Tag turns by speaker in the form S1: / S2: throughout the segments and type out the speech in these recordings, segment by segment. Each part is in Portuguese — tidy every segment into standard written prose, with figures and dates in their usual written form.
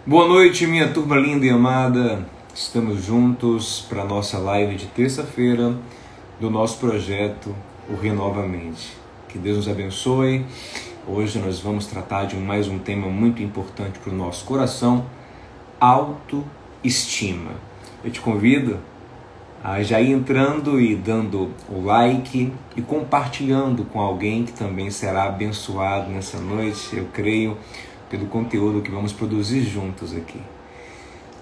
S1: Boa noite, minha turma linda e amada. Estamos juntos para a nossa live de terça-feira do nosso projeto, o Renovamente. Que Deus nos abençoe. Hoje nós vamos tratar de mais um tema muito importante para o nosso coração: autoestima. Eu te convido a já ir entrando e dando o like e compartilhando com alguém que também será abençoado nessa noite, eu creio, pelo conteúdo que vamos produzir juntos aqui.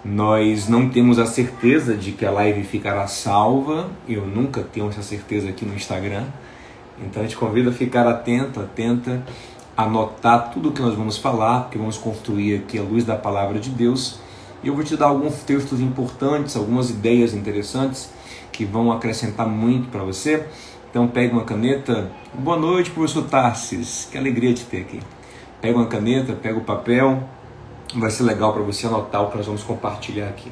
S1: Nós não temos a certeza de que a live ficará salva, eu nunca tenho essa certeza aqui no Instagram, então eu te convido a ficar atento, atenta, anotar tudo o que nós vamos falar, porque vamos construir aqui a luz da palavra de Deus. E eu vou te dar alguns textos importantes, algumas ideias interessantes que vão acrescentar muito para você. Então pegue uma caneta. Boa noite, professor Tarsis, que alegria te ter aqui. Pega uma caneta, pega o papel, vai ser legal para você anotar o que nós vamos compartilhar aqui.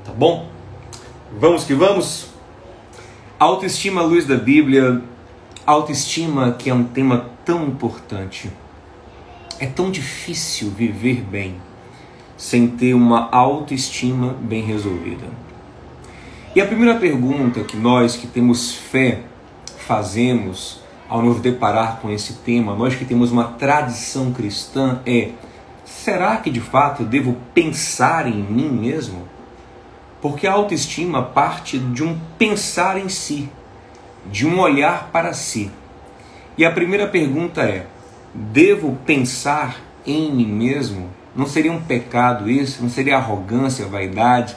S1: Tá bom? Vamos que vamos? Autoestima à luz da Bíblia. Autoestima, que é um tema tão importante. É tão difícil viver bem sem ter uma autoestima bem resolvida. E a primeira pergunta que nós que temos fé fazemos ao nos deparar com esse tema, nós que temos uma tradição cristã, é: será que de fato eu devo pensar em mim mesmo? Porque a autoestima parte de um pensar em si, de um olhar para si. E a primeira pergunta é: devo pensar em mim mesmo? Não seria um pecado isso? Não seria arrogância, vaidade?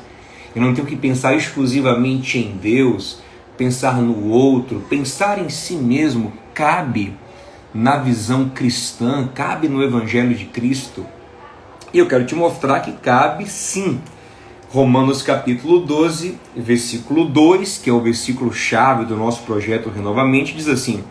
S1: Eu não tenho que pensar exclusivamente em Deus, pensar no outro, pensar em si mesmo cabe na visão cristã, cabe no Evangelho de Cristo. E eu quero te mostrar que cabe sim. Romanos capítulo 12, versículo 2, que é o versículo chave do nosso projeto Renovamente, diz assim: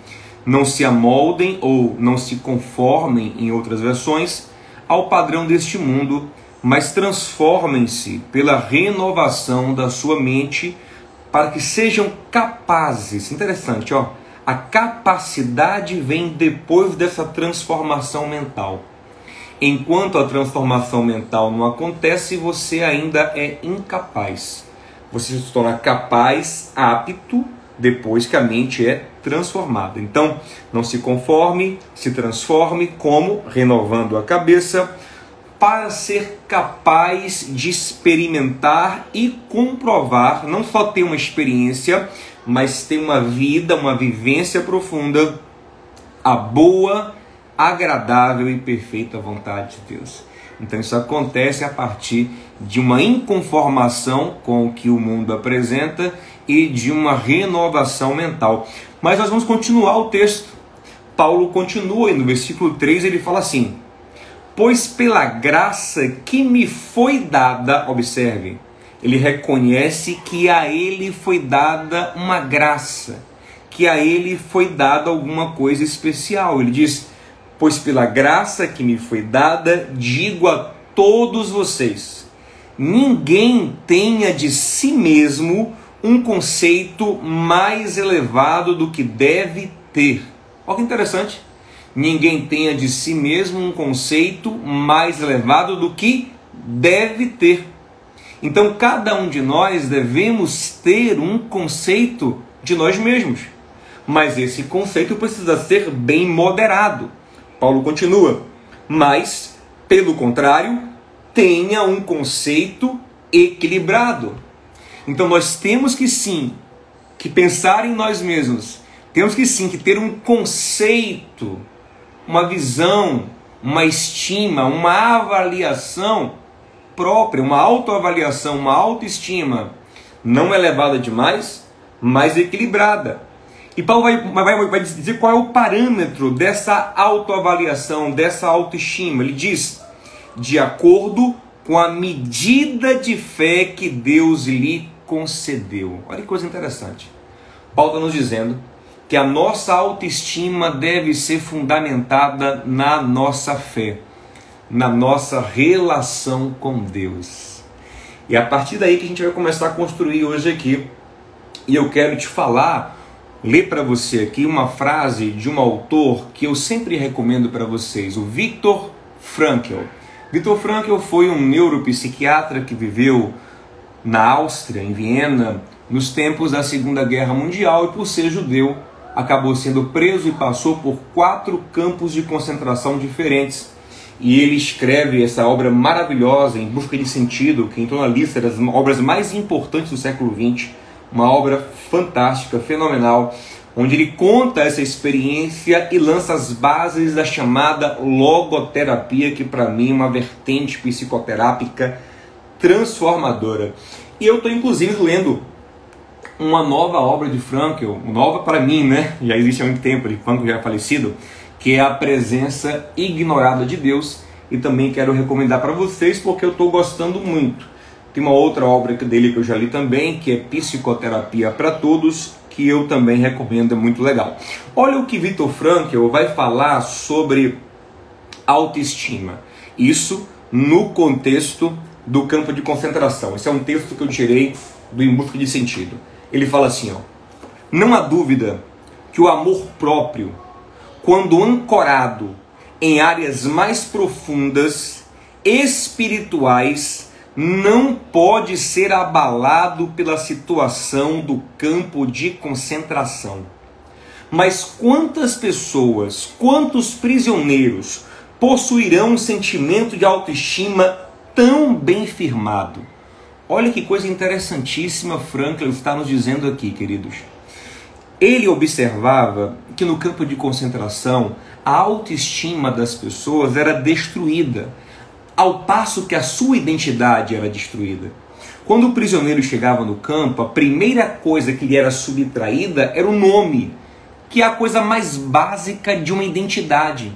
S1: não se amoldem ou não se conformem, em outras versões, ao padrão deste mundo, mas transformem-se pela renovação da sua mente, para que sejam capazes. Interessante, ó. A capacidade vem depois dessa transformação mental. Enquanto a transformação mental não acontece, você ainda é incapaz. Você se torna capaz, apto, depois que a mente é transformada. Então, não se conforme, se transforme, como? Renovando a cabeça, para ser capaz de experimentar e comprovar, não só ter uma experiência, mas ter uma vida, uma vivência profunda, a boa, agradável e perfeita vontade de Deus. Então isso acontece a partir de uma inconformação com o que o mundo apresenta e de uma renovação mental. Mas nós vamos continuar o texto. Paulo continua e no versículo 3 ele fala assim: pois pela graça que me foi dada, observe, ele reconhece que a ele foi dada uma graça, que a ele foi dada alguma coisa especial. Ele diz: pois pela graça que me foi dada, digo a todos vocês, ninguém tenha de si mesmo um conceito mais elevado do que deve ter. Olha que interessante. Ninguém tenha de si mesmo um conceito mais elevado do que deve ter. Então, cada um de nós devemos ter um conceito de nós mesmos. Mas esse conceito precisa ser bem moderado. Paulo continua: mas, pelo contrário, tenha um conceito equilibrado. Então nós temos que sim, que pensar em nós mesmos. Temos que sim, que ter um conceito, uma visão, uma estima, uma avaliação própria, uma autoavaliação, uma autoestima não elevada demais, mas equilibrada. E Paulo vai dizer qual é o parâmetro dessa autoavaliação, dessa autoestima. Ele diz: de acordo com a medida de fé que Deus lhe concedeu. Olha que coisa interessante. Paulo está nos dizendo que a nossa autoestima deve ser fundamentada na nossa fé, na nossa relação com Deus. E é a partir daí que a gente vai começar a construir hoje aqui. E eu quero te falar, ler para você aqui uma frase de um autor que eu sempre recomendo para vocês, o Viktor Frankl. Viktor Frankl foi um neuropsiquiatra que viveu na Áustria, em Viena, nos tempos da Segunda Guerra Mundial, e por ser judeu, acabou sendo preso e passou por 4 campos de concentração diferentes. E ele escreve essa obra maravilhosa, Em Busca de Sentido, que entrou na lista das obras mais importantes do século XX, uma obra fantástica, fenomenal, onde ele conta essa experiência e lança as bases da chamada logoterapia, que para mim é uma vertente psicoterápica transformadora. E eu estou inclusive lendo uma nova obra de Frankl, nova para mim, né? Já existe há muito tempo, de Frankl já é falecido, que é A Presença Ignorada de Deus, e também quero recomendar para vocês porque eu estou gostando muito. Tem uma outra obra dele que eu já li também, que é Psicoterapia para Todos, que eu também recomendo, é muito legal. Olha o que Viktor Frankl vai falar sobre autoestima. Isso no contexto do campo de concentração. Esse é um texto que eu tirei do Em Busca de Sentido. Ele fala assim, ó: não há dúvida que o amor próprio, quando ancorado em áreas mais profundas, espirituais, não pode ser abalado pela situação do campo de concentração. Mas quantas pessoas, quantos prisioneiros possuirão um sentimento de autoestima tão bem firmado? Olha que coisa interessantíssima Frankl está nos dizendo aqui, queridos. Ele observava que no campo de concentração a autoestima das pessoas era destruída, ao passo que a sua identidade era destruída. Quando o prisioneiro chegava no campo, a primeira coisa que lhe era subtraída era o nome, que é a coisa mais básica de uma identidade.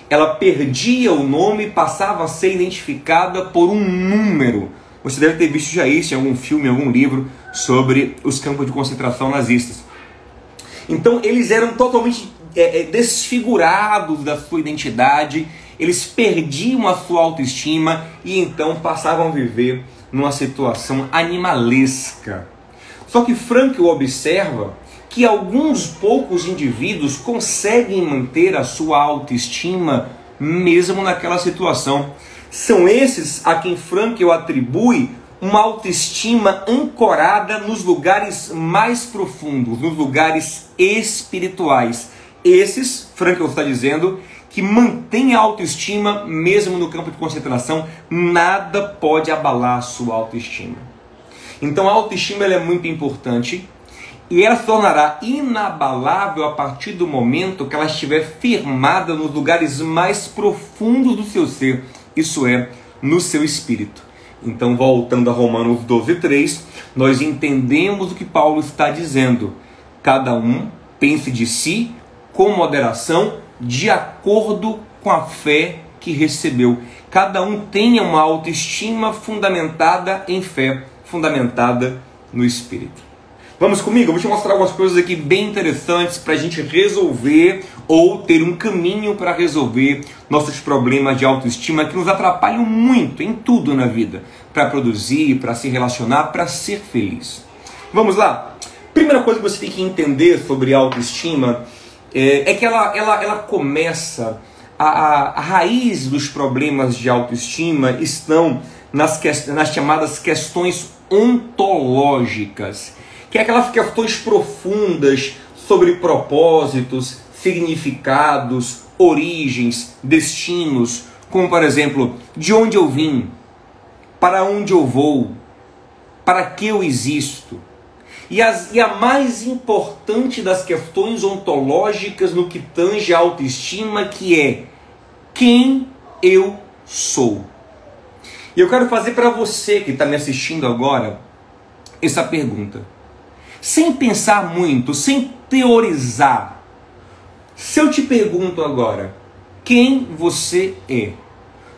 S1: Ela perdia o nome e passava a ser identificada por um número. Você deve ter visto já isso em algum filme, em algum livro sobre os campos de concentração nazistas. Então eles eram totalmente desfigurados da sua identidade, eles perdiam a sua autoestima e então passavam a viver numa situação animalesca. Só que Frankl observa que alguns poucos indivíduos conseguem manter a sua autoestima mesmo naquela situação. São esses a quem Frankl atribui uma autoestima ancorada nos lugares mais profundos, nos lugares espirituais. Esses, Frankl está dizendo, que mantém a autoestima mesmo no campo de concentração, nada pode abalar a sua autoestima. Então a autoestima ela é muito importante e ela se tornará inabalável a partir do momento que ela estiver firmada nos lugares mais profundos do seu ser, isso é, no seu espírito. Então, voltando a Romanos 12:3, nós entendemos o que Paulo está dizendo. Cada um pense de si com moderação, de acordo com a fé que recebeu. Cada um tenha uma autoestima fundamentada em fé, fundamentada no Espírito. Vamos comigo? Eu vou te mostrar algumas coisas aqui bem interessantes para a gente resolver ou ter um caminho para resolver nossos problemas de autoestima que nos atrapalham muito em tudo na vida, para produzir, para se relacionar, para ser feliz. Vamos lá? Primeira coisa que você tem que entender sobre autoestima é que ela começa, a raiz dos problemas de autoestima estão nas chamadas questões ontológicas, que é aquelas questões profundas sobre propósitos, significados, origens, destinos, como por exemplo, de onde eu vim, para onde eu vou, para que eu existo. E a mais importante das questões ontológicas no que tange a autoestima, que é quem eu sou. E eu quero fazer para você que está me assistindo agora essa pergunta. Sem pensar muito, sem teorizar. Se eu te pergunto agora, quem você é?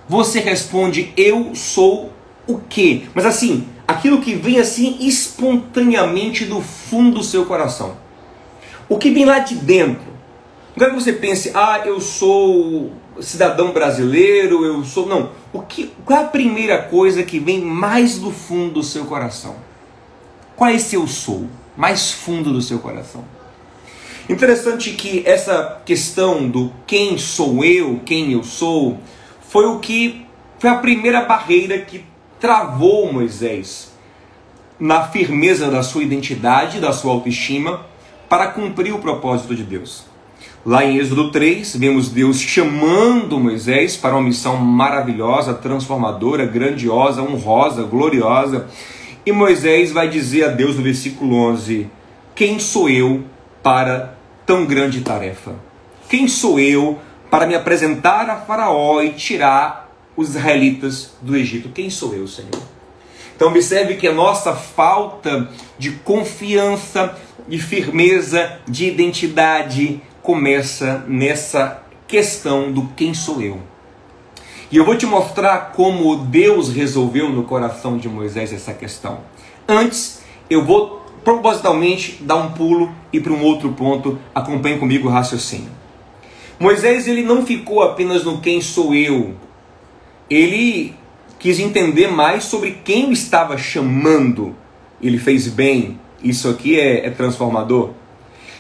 S1: Você responde, eu sou o quê? Mas assim, aquilo que vem assim espontaneamente do fundo do seu coração. O que vem lá de dentro. Não quero que você pense, eu sou cidadão brasileiro, eu sou... Não. Qual é a primeira coisa que vem mais do fundo do seu coração? Qual é esse eu sou? Mais fundo do seu coração. Interessante que essa questão do quem sou eu, quem eu sou, foi o que foi a primeira barreira que travou Moisés na firmeza da sua identidade, da sua autoestima, para cumprir o propósito de Deus. Lá em Êxodo 3, vemos Deus chamando Moisés para uma missão maravilhosa, transformadora, grandiosa, honrosa, gloriosa. E Moisés vai dizer a Deus no versículo 11, quem sou eu para tão grande tarefa? Quem sou eu para me apresentar a Faraó e tirar os israelitas do Egito? Quem sou eu, Senhor? Então observe que a nossa falta de confiança, de firmeza, de identidade começa nessa questão do quem sou eu. E eu vou te mostrar como Deus resolveu no coração de Moisés essa questão. Antes, eu vou propositalmente dar um pulo e para um outro ponto. Acompanhe comigo o raciocínio. Moisés, ele não ficou apenas no quem sou eu. Ele quis entender mais sobre quem o estava chamando. Ele fez bem. Isso aqui é transformador.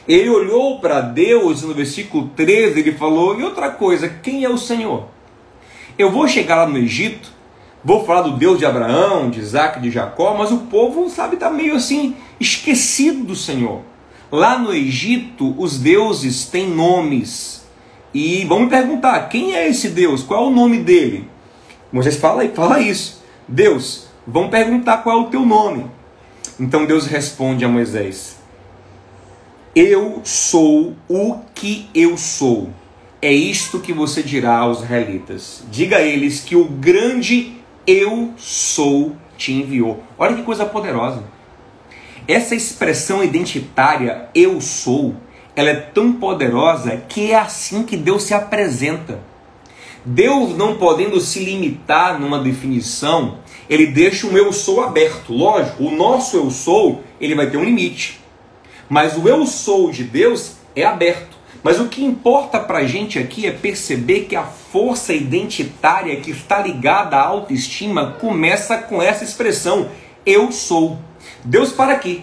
S1: Ele olhou para Deus no versículo 13, ele falou, e outra coisa, quem é o Senhor? Eu vou chegar lá no Egito, vou falar do Deus de Abraão, de Isaac, de Jacó, mas o povo, sabe, está meio assim, esquecido do Senhor. Lá no Egito, os deuses têm nomes. E vão me perguntar, quem é esse Deus? Qual é o nome dele? Moisés fala isso. Deus, vão perguntar qual é o teu nome. Então Deus responde a Moisés, eu sou o que eu sou. É isto que você dirá aos israelitas. Diga a eles que o grande eu sou te enviou. Olha que coisa poderosa. Essa expressão identitária, eu sou, ela é tão poderosa que é assim que Deus se apresenta. Deus, não podendo se limitar numa definição, ele deixa um eu sou aberto. Lógico, o nosso eu sou, ele vai ter um limite. Mas o eu sou de Deus é aberto. Mas o que importa para a gente aqui é perceber que a força identitária que está ligada à autoestima começa com essa expressão, eu sou. Deus para aqui.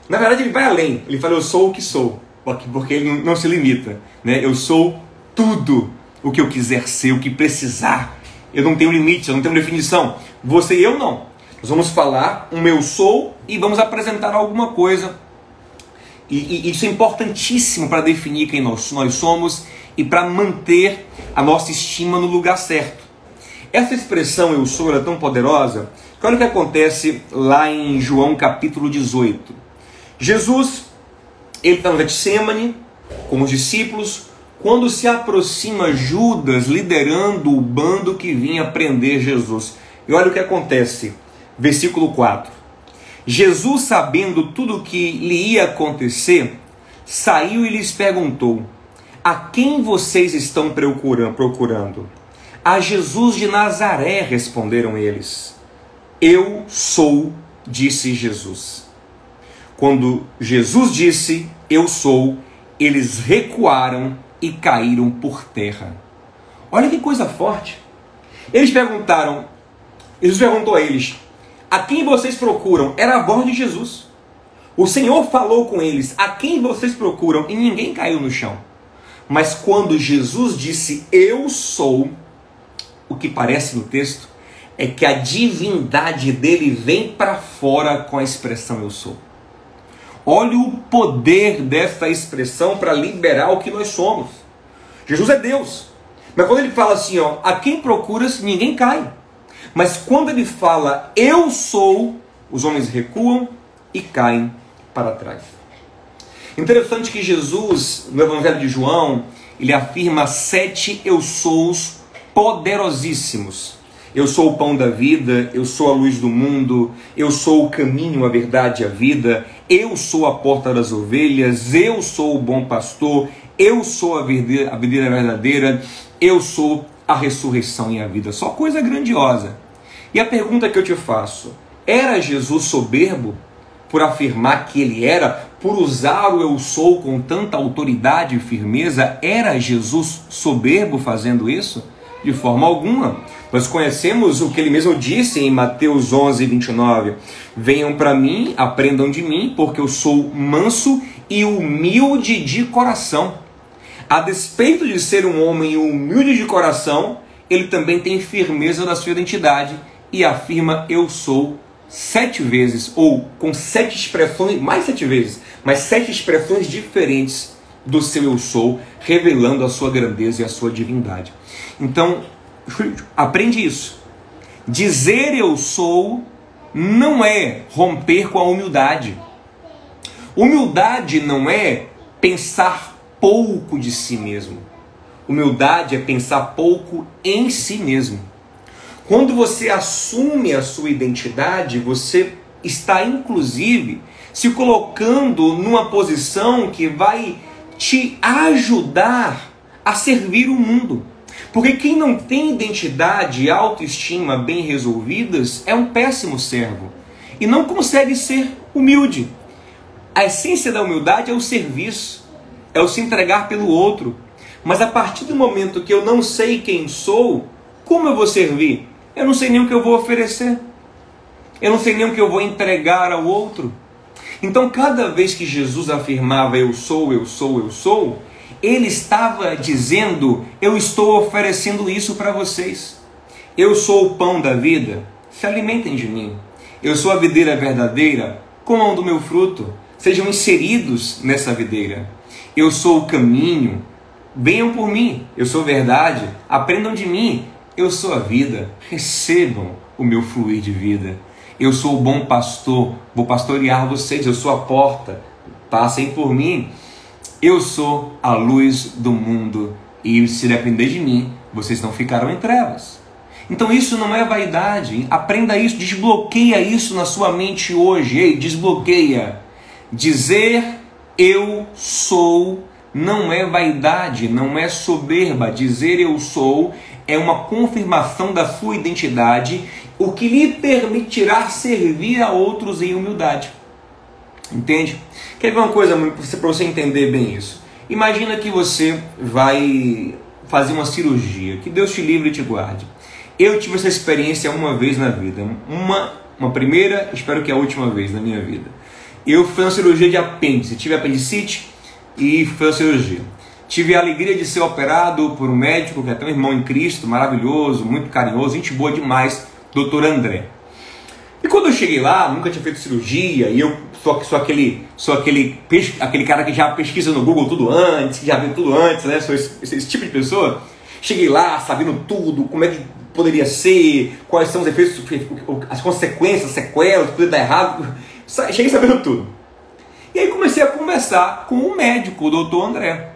S1: Na verdade ele vai além. Ele fala, eu sou o que sou. Porque ele não se limita. Né? Eu sou tudo o que eu quiser ser, o que precisar. Eu não tenho limite, eu não tenho definição. Você e eu não. Nós vamos falar um eu sou e vamos apresentar alguma coisa. E isso é importantíssimo para definir quem nós somos e para manter a nossa estima no lugar certo. Essa expressão eu sou é tão poderosa que olha o que acontece lá em João capítulo 18. Jesus, ele está no Getsêmani com os discípulos, quando se aproxima Judas liderando o bando que vinha prender Jesus. E olha o que acontece, versículo 4. Jesus, sabendo tudo o que lhe ia acontecer, saiu e lhes perguntou, a quem vocês estão procurando? A Jesus de Nazaré, responderam eles. Eu sou, disse Jesus. Quando Jesus disse, eu sou, eles recuaram e caíram por terra. Olha que coisa forte. Jesus perguntou a eles, a quem vocês procuram? Era a voz de Jesus. O Senhor falou com eles, a quem vocês procuram? E ninguém caiu no chão. Mas quando Jesus disse, eu sou, o que parece no texto é que a divindade dele vem para fora com a expressão eu sou. Olha o poder dessa expressão para liberar o que nós somos. Jesus é Deus. Mas quando ele fala assim, ó, a quem procuras, ninguém cai. Mas quando ele fala, eu sou, os homens recuam e caem para trás. Interessante que Jesus, no Evangelho de João, ele afirma 7 eu sous poderosíssimos. Eu sou o pão da vida, eu sou a luz do mundo, eu sou o caminho, a verdade e a vida, eu sou a porta das ovelhas, eu sou o bom pastor, eu sou a videira verdadeira, eu sou a ressurreição e a vida. Só coisa grandiosa. E a pergunta que eu te faço, era Jesus soberbo por afirmar que ele era, por usar o eu sou com tanta autoridade e firmeza? Era Jesus soberbo fazendo isso? De forma alguma. Nós conhecemos o que ele mesmo disse em Mateus 11, 29. Venham para mim, aprendam de mim, porque eu sou manso e humilde de coração. A despeito de ser um homem humilde de coração, ele também tem firmeza na sua identidade e afirma eu sou 7 vezes, ou com 7 expressões, mais 7 vezes, mas 7 expressões diferentes do seu eu sou, revelando a sua grandeza e a sua divindade. Então, aprende isso. Dizer eu sou não é romper com a humildade. Humildade não é pensar pouco de si mesmo. Humildade é pensar pouco em si mesmo. Quando você assume a sua identidade, você está inclusive se colocando numa posição que vai te ajudar a servir o mundo. Porque quem não tem identidade e autoestima bem resolvidas é um péssimo servo e não consegue ser humilde. A essência da humildade é o serviço, é o se entregar pelo outro. Mas a partir do momento que eu não sei quem sou, como eu vou servir? Eu não sei nem o que eu vou oferecer. Eu não sei nem o que eu vou entregar ao outro. Então, cada vez que Jesus afirmava eu sou, eu sou, eu sou, ele estava dizendo, eu estou oferecendo isso para vocês. Eu sou o pão da vida, se alimentem de mim. Eu sou a videira verdadeira, comam do meu fruto, sejam inseridos nessa videira. Eu sou o caminho, venham por mim. Eu sou verdade, aprendam de mim. Eu sou a vida, recebam o meu fluir de vida. Eu sou o bom pastor, vou pastorear vocês. Eu sou a porta, passem por mim. Eu sou a luz do mundo e se depender de mim, vocês não ficarão em trevas. Então isso não é vaidade, hein? Aprenda isso, desbloqueia isso na sua mente hoje. Ei, desbloqueia. Dizer eu sou não é vaidade, não é soberba. Dizer eu sou é uma confirmação da sua identidade, o que lhe permitirá servir a outros em humildade. Entende? Quer ver uma coisa para você entender bem isso? Imagina que você vai fazer uma cirurgia, que Deus te livre e te guarde. Eu tive essa experiência uma vez na vida, uma primeira, espero que a última vez na minha vida. Eu fiz uma cirurgia de apêndice, tive apendicite e fiz a cirurgia. Tive a alegria de ser operado por um médico que é até um irmão em Cristo, maravilhoso, muito carinhoso, gente boa demais, Dr. André. E quando eu cheguei lá, nunca tinha feito cirurgia, e eu sou aquele cara que já pesquisa no Google tudo antes, que já vê tudo antes, né? Sou esse tipo de pessoa. Cheguei lá sabendo tudo, como é que poderia ser, quais são os efeitos, as consequências, sequelas, poderia dar errado. Cheguei sabendo tudo. E aí comecei a conversar com o médico, o doutor André.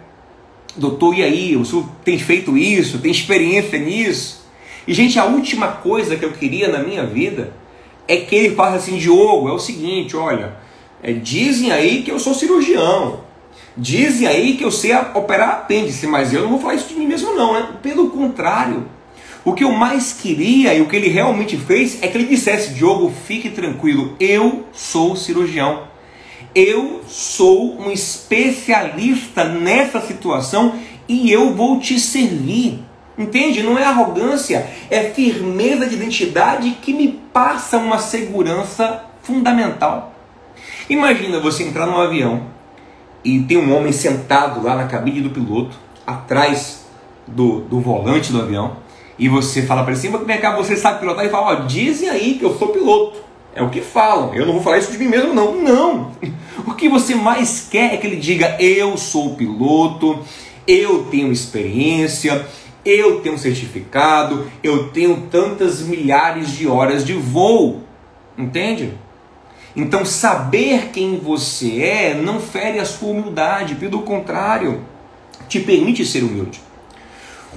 S1: Doutor, e aí? O senhor tem feito isso? Tem experiência nisso? E, gente, a última coisa que eu queria na minha vida é que ele falasse assim, Diogo, é o seguinte, olha, dizem aí que eu sou cirurgião, dizem aí que eu sei operar apêndice, mas eu não vou falar isso de mim mesmo não, né? Pelo contrário, o que eu mais queria e o que ele realmente fez é que ele dissesse, Diogo, fique tranquilo, eu sou cirurgião, eu sou um especialista nessa situação e eu vou te servir. Entende? Não é arrogância, é firmeza de identidade que me passa uma segurança fundamental. Imagina você entrar num avião e tem um homem sentado lá na cabine do piloto, atrás do volante do avião, e você fala para ele assim, vem cá, você sabe pilotar? E fala, ó, dizem aí que eu sou piloto. É o que falam, eu não vou falar isso de mim mesmo não. Não! O que você mais quer é que ele diga, eu sou piloto, eu tenho experiência, eu tenho um certificado, eu tenho tantas milhares de horas de voo. Entende? Então saber quem você é não fere a sua humildade, pelo contrário, te permite ser humilde.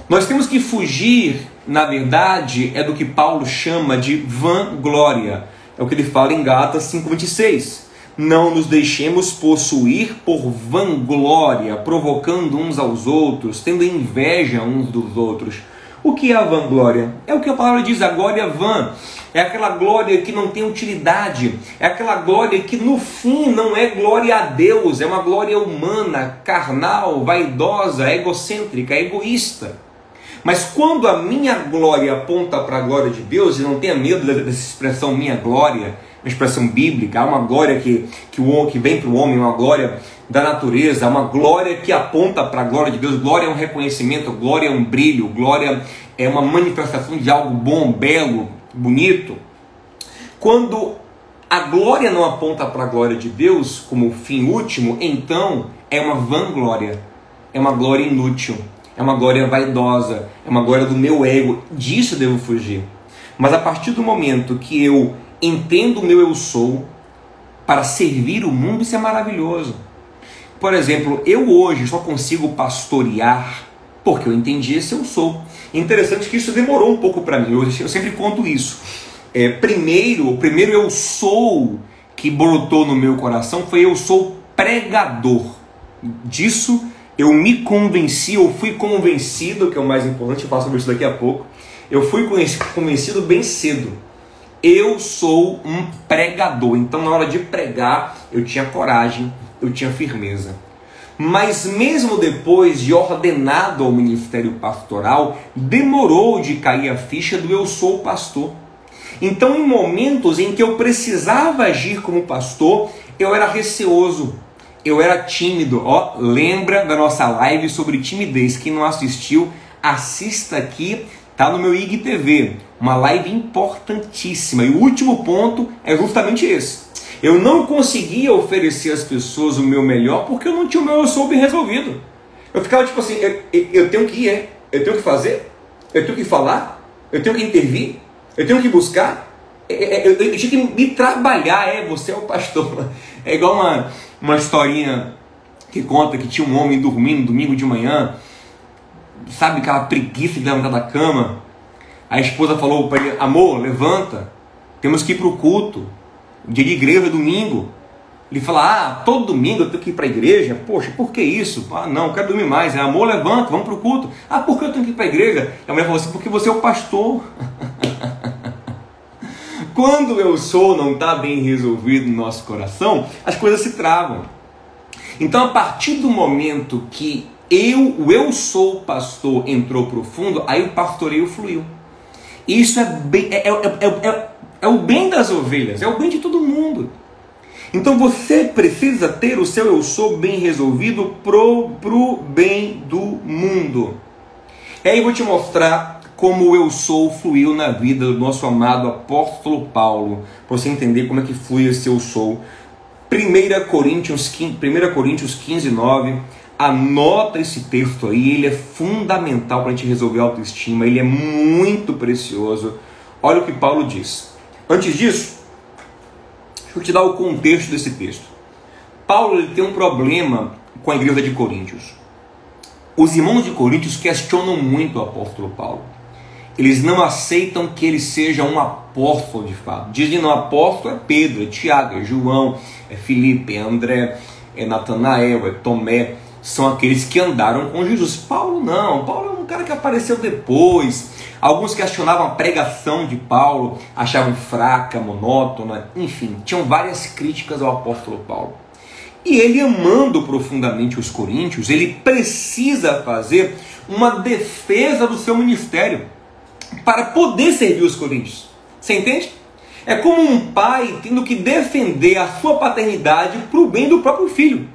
S1: Nós temos que fugir, na verdade, é do que Paulo chama de vanglória. É o que ele fala em Gálatas 5:26. Não nos deixemos possuir por vanglória, provocando uns aos outros, tendo inveja uns dos outros. O que é a vanglória? É o que a palavra diz, a glória vã. É aquela glória que não tem utilidade. É aquela glória que no fim não é glória a Deus. É uma glória humana, carnal, vaidosa, egocêntrica, egoísta. Mas quando a minha glória aponta para a glória de Deus, e não tenha medo dessa expressão minha glória, uma expressão bíblica, há uma glória que vem para o homem, uma glória da natureza, uma glória que aponta para a glória de Deus. Glória é um reconhecimento, glória é um brilho, glória é uma manifestação de algo bom, belo, bonito. Quando a glória não aponta para a glória de Deus como fim último, então é uma vanglória, é uma glória inútil, é uma glória vaidosa, é uma glória do meu ego. Disso eu devo fugir. Mas a partir do momento que eu entendo o meu eu sou para servir o mundo, isso é maravilhoso. Por exemplo, eu hoje só consigo pastorear porque eu entendi esse eu sou. Interessante que isso demorou um pouco para mim, eu sempre conto isso. O primeiro eu sou que brotou no meu coração foi eu sou pregador. Disso eu me convenci, eu fui convencido, que é o mais importante, eu falo sobre isso daqui a pouco. Eu fui convencido bem cedo. Eu sou um pregador. Então, na hora de pregar, eu tinha coragem, eu tinha firmeza. Mas mesmo depois de ordenado ao ministério pastoral, demorou de cair a ficha do eu sou pastor. Então, em momentos em que eu precisava agir como pastor, eu era receoso, eu era tímido. Lembra da nossa live sobre timidez? Quem não assistiu, assista aqui. Está no meu IGTV, uma live importantíssima. E o último ponto é justamente esse. Eu não conseguia oferecer às pessoas o meu melhor porque eu não tinha o meu eu sou bem resolvido. Eu ficava tipo assim, eu tenho que ir, eu tenho que fazer, eu tenho que falar, eu tenho que intervir, eu tenho que buscar, eu tinha que me trabalhar, você é o pastor. É igual uma historinha que conta que tinha um homem dormindo domingo de manhã, sabe aquela preguiça de levantar da cama. A esposa falou para ele: amor, levanta, temos que ir para o culto, dia de igreja é domingo. Ele fala: todo domingo eu tenho que ir para a igreja? Poxa, por que isso? Não, eu quero dormir mais. Amor, levanta, vamos para o culto. Por que eu tenho que ir para a igreja? E a mulher falou assim: porque você é o pastor. Quando eu sou não está bem resolvido no nosso coração, as coisas se travam. Então, a partir do momento que eu sou pastor entrou profundo, aí o pastoreio fluiu. Isso é o bem das ovelhas, é o bem de todo mundo. Então você precisa ter o seu eu sou bem resolvido pro bem do mundo. E aí eu vou te mostrar como o eu sou fluiu na vida do nosso amado apóstolo Paulo, para você entender como é que flui esse eu sou. 1 Coríntios 15, 9. Anota esse texto aí, ele é fundamental para a gente resolver a autoestima, ele é muito precioso. Olha o que Paulo diz. Antes disso, deixa eu te dar o contexto desse texto. Paulo ele tem um problema com a igreja de Coríntios. Os irmãos de Coríntios questionam muito o apóstolo Paulo. Eles não aceitam que ele seja um apóstolo de fato. Dizem que o apóstolo é Pedro, é Tiago, é João, é Filipe, é André, é Natanael, é Tomé. São aqueles que andaram com Jesus. Paulo não, Paulo é um cara que apareceu depois. Alguns questionavam a pregação de Paulo, achavam fraca, monótona, enfim, tinham várias críticas ao apóstolo Paulo. E ele, amando profundamente os coríntios, ele precisa fazer uma defesa do seu ministério para poder servir os coríntios. Você entende? É como um pai tendo que defender a sua paternidade para o bem do próprio filho.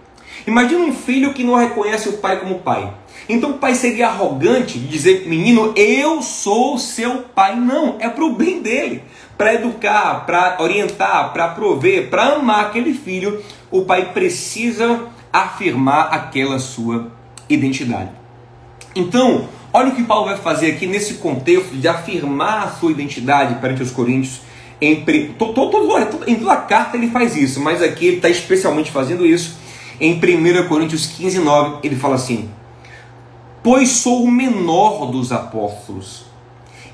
S1: Imagina um filho que não reconhece o pai como pai. Então o pai seria arrogante de dizer: menino, eu sou seu pai. Não, é para o bem dele, para educar, para orientar, para prover, para amar aquele filho. O pai precisa afirmar aquela sua identidade. Então, olha o que Paulo vai fazer aqui nesse contexto de afirmar a sua identidade perante os coríntios. Em toda a carta ele faz isso, mas aqui ele está especialmente fazendo isso. Em 1 Coríntios 15, 9, ele fala assim: pois sou o menor dos apóstolos,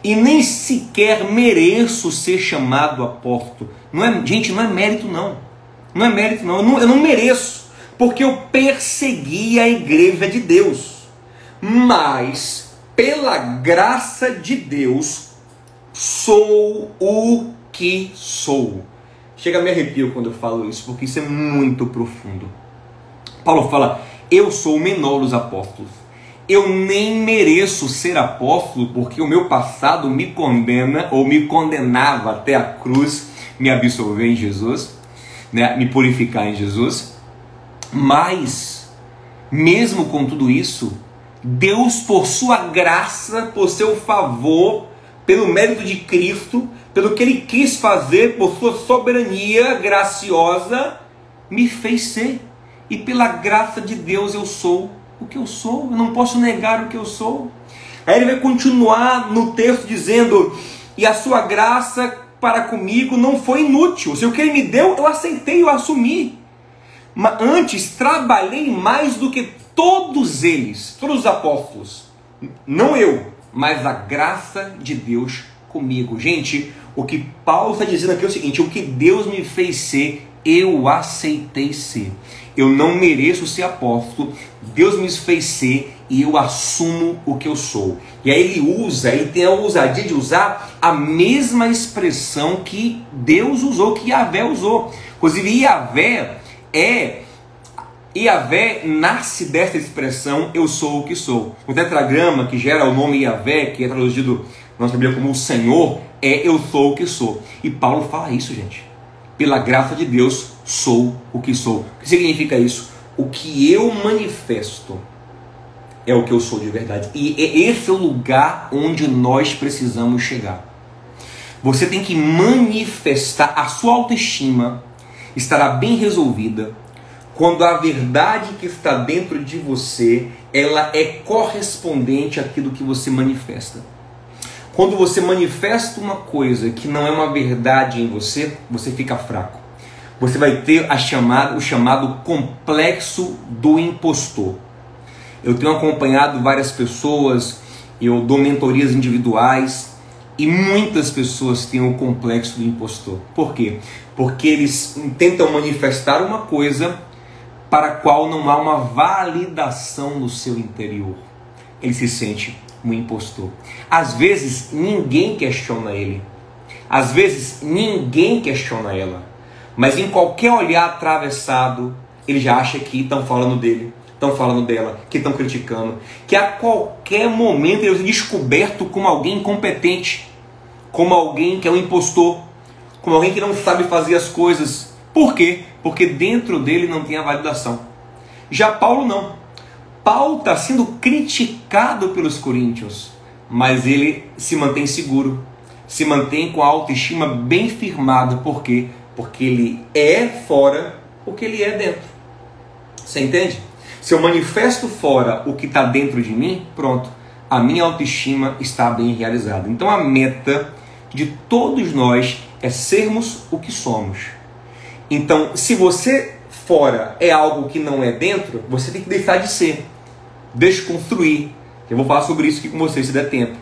S1: e nem sequer mereço ser chamado apóstolo. Gente, não é mérito não. Não é mérito não. Eu não mereço, porque eu persegui a igreja de Deus. Mas, pela graça de Deus, sou o que sou. Chega a me arrepio quando eu falo isso, porque isso é muito profundo. Paulo fala: eu sou o menor dos apóstolos. Eu nem mereço ser apóstolo, porque o meu passado me condena, ou me condenava até a cruz, me absolver em Jesus, né? Me purificar em Jesus. Mas, mesmo com tudo isso, Deus, por sua graça, por seu favor, pelo mérito de Cristo, pelo que Ele quis fazer, por sua soberania graciosa, me fez ser. E pela graça de Deus eu sou o que eu sou. Eu não posso negar o que eu sou. Aí ele vai continuar no texto dizendo: e a sua graça para comigo não foi inútil. Se o que Ele me deu, eu aceitei, eu assumi. Mas antes trabalhei mais do que todos eles, todos os apóstolos. Não eu, mas a graça de Deus comigo. Gente, o que Paulo está dizendo aqui é o seguinte: o que Deus me fez ser, eu aceitei ser. Eu não mereço ser apóstolo, Deus me fez ser e eu assumo o que eu sou. E aí ele tem a ousadia de usar a mesma expressão que Deus usou, que Yahvé usou. Inclusive Yahvé nasce dessa expressão, eu sou o que sou. O tetragrama que gera o nome Yahvé, que é traduzido na nossa Bíblia como o Senhor, é eu sou o que sou. E Paulo fala isso, gente. Pela graça de Deus, sou o que sou. O que significa isso? O que eu manifesto é o que eu sou de verdade. E esse é o lugar onde nós precisamos chegar. Você tem que manifestar a sua autoestima, estará bem resolvida quando a verdade que está dentro de você, ela é correspondente àquilo que você manifesta. Quando você manifesta uma coisa que não é uma verdade em você, você fica fraco. Você vai ter o chamado complexo do impostor. Eu tenho acompanhado várias pessoas, eu dou mentorias individuais e muitas pessoas têm o complexo do impostor. Por quê? Porque eles tentam manifestar uma coisa para a qual não há uma validação no seu interior. Ele se sente um impostor. Às vezes ninguém questiona ele. Às vezes ninguém questiona ela. Mas em qualquer olhar atravessado, ele já acha que estão falando dele, estão falando dela, que estão criticando. Que a qualquer momento ele vai ser descoberto como alguém incompetente, como alguém que é um impostor, como alguém que não sabe fazer as coisas. Por quê? Porque dentro dele não tem a validação. Já Paulo não. Paulo está sendo criticado pelos coríntios, mas ele se mantém seguro, se mantém com a autoestima bem firmada. Por quê? Porque ele é fora o que ele é dentro. Você entende? Se eu manifesto fora o que está dentro de mim, pronto, a minha autoestima está bem realizada. Então a meta de todos nós é sermos o que somos. Então, se você fora é algo que não é dentro, você tem que deixar de ser. Desconstruir. Eu vou falar sobre isso aqui com você se der tempo.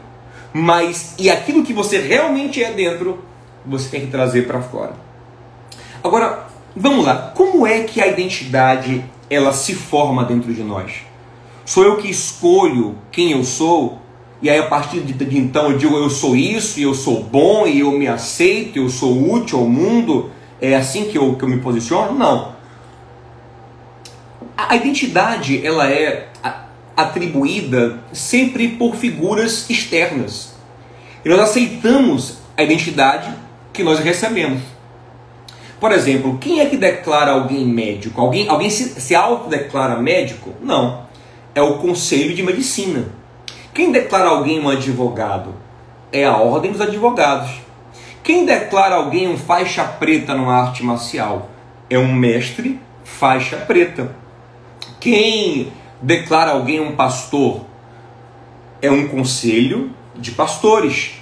S1: Mas, e aquilo que você realmente é dentro, você tem que trazer para fora. Agora, vamos lá. Como é que a identidade ela se forma dentro de nós? Sou eu que escolho quem eu sou? E aí a partir de então eu digo eu sou isso, e eu sou bom, e eu me aceito, eu sou útil ao mundo? É assim que eu me posiciono? Não. A identidade ela é atribuída sempre por figuras externas. E nós aceitamos a identidade que nós recebemos. Por exemplo, quem é que declara alguém médico? Alguém se autodeclara médico? Não. É o Conselho de Medicina. Quem declara alguém um advogado? É a Ordem dos Advogados. Quem declara alguém um faixa preta numa arte marcial? É um mestre faixa preta. Quem declara alguém um pastor? É um conselho de pastores.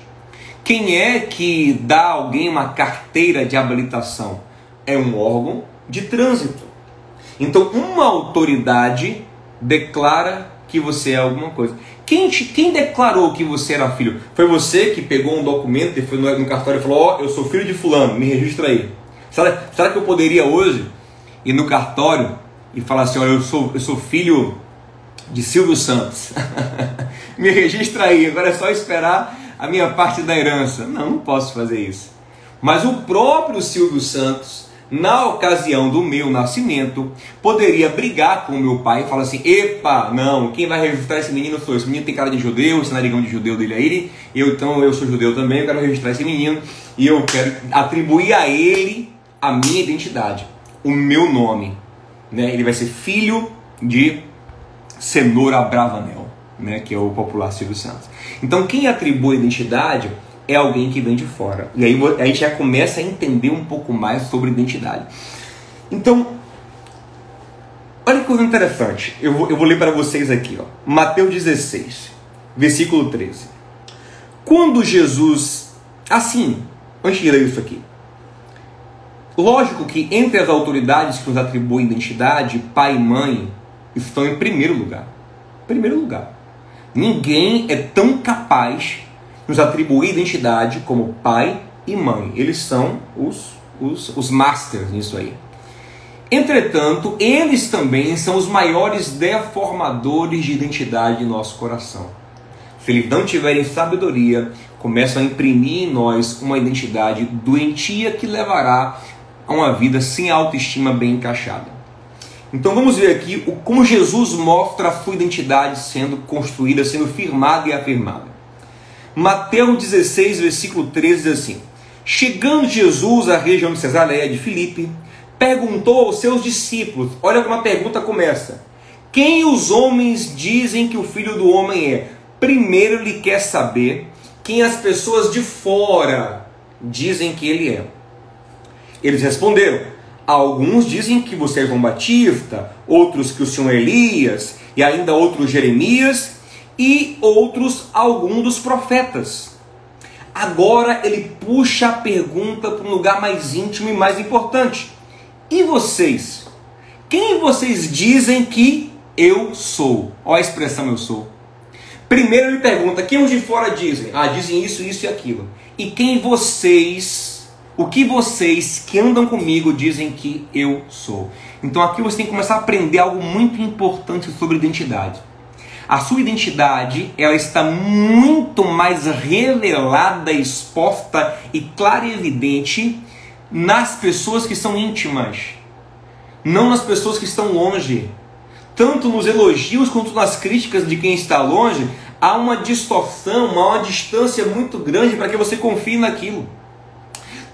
S1: Quem é que dá a alguém uma carteira de habilitação? É um órgão de trânsito. Então, uma autoridade declara que você é alguma coisa. Quem declarou que você era filho? Foi você que pegou um documento e foi no cartório e falou: ó, eu sou filho de fulano, me registra aí. Será que eu poderia hoje ir no cartório e falar assim: olha, eu sou filho de Silvio Santos, me registra aí, agora é só esperar a minha parte da herança? Não posso fazer isso. Mas o próprio Silvio Santos na ocasião do meu nascimento, poderia brigar com o meu pai e falar assim: epa, não, quem vai registrar esse menino sou eu. Esse menino tem cara de judeu, esse narigão de judeu dele aí, então eu sou judeu também, eu quero registrar esse menino e eu quero atribuir a ele a minha identidade, o meu nome, né? Ele vai ser filho de Cenoura Abravanel, né? Que é o popular Silvio Santos. Então quem atribui a identidade é alguém que vem de fora. E aí a gente já começa a entender um pouco mais sobre identidade. Então, olha que coisa interessante. Eu vou ler para vocês aqui, ó. Mateus 16, versículo 13. Quando Jesus... Assim, antes de ler isso aqui. Lógico que entre as autoridades que nos atribuem identidade, pai e mãe estão em primeiro lugar. Primeiro lugar. Ninguém é tão capaz nos atribuir identidade como pai e mãe. Eles são os masters nisso aí. Entretanto, eles também são os maiores deformadores de identidade em nosso coração. Se eles não tiverem sabedoria, começam a imprimir em nós uma identidade doentia que levará a uma vida sem autoestima bem encaixada. Então vamos ver aqui como Jesus mostra a sua identidade sendo construída, sendo firmada e afirmada. Mateus 16, versículo 13 diz assim: chegando Jesus à região de Cesareia de Filipe, perguntou aos seus discípulos, olha como a pergunta começa: quem os homens dizem que o Filho do Homem é? Primeiro ele quer saber quem as pessoas de fora dizem que ele é. Eles responderam: alguns dizem que você é João Batista, outros que o Senhor é Elias, e ainda outros Jeremias, e outros algum dos profetas. Agora ele puxa a pergunta para um lugar mais íntimo e mais importante. E vocês? Quem vocês dizem que eu sou? Olha a expressão eu sou. Primeiro ele pergunta, quem os de fora dizem? Ah, dizem isso, isso e aquilo. E quem vocês, o que vocês que andam comigo dizem que eu sou? Então aqui você tem que começar a aprender algo muito importante sobre identidade. A sua identidade, ela está muito mais revelada, exposta e clara e evidente nas pessoas que são íntimas, não nas pessoas que estão longe. Tanto nos elogios quanto nas críticas de quem está longe, há uma distorção, há uma distância muito grande para que você confie naquilo.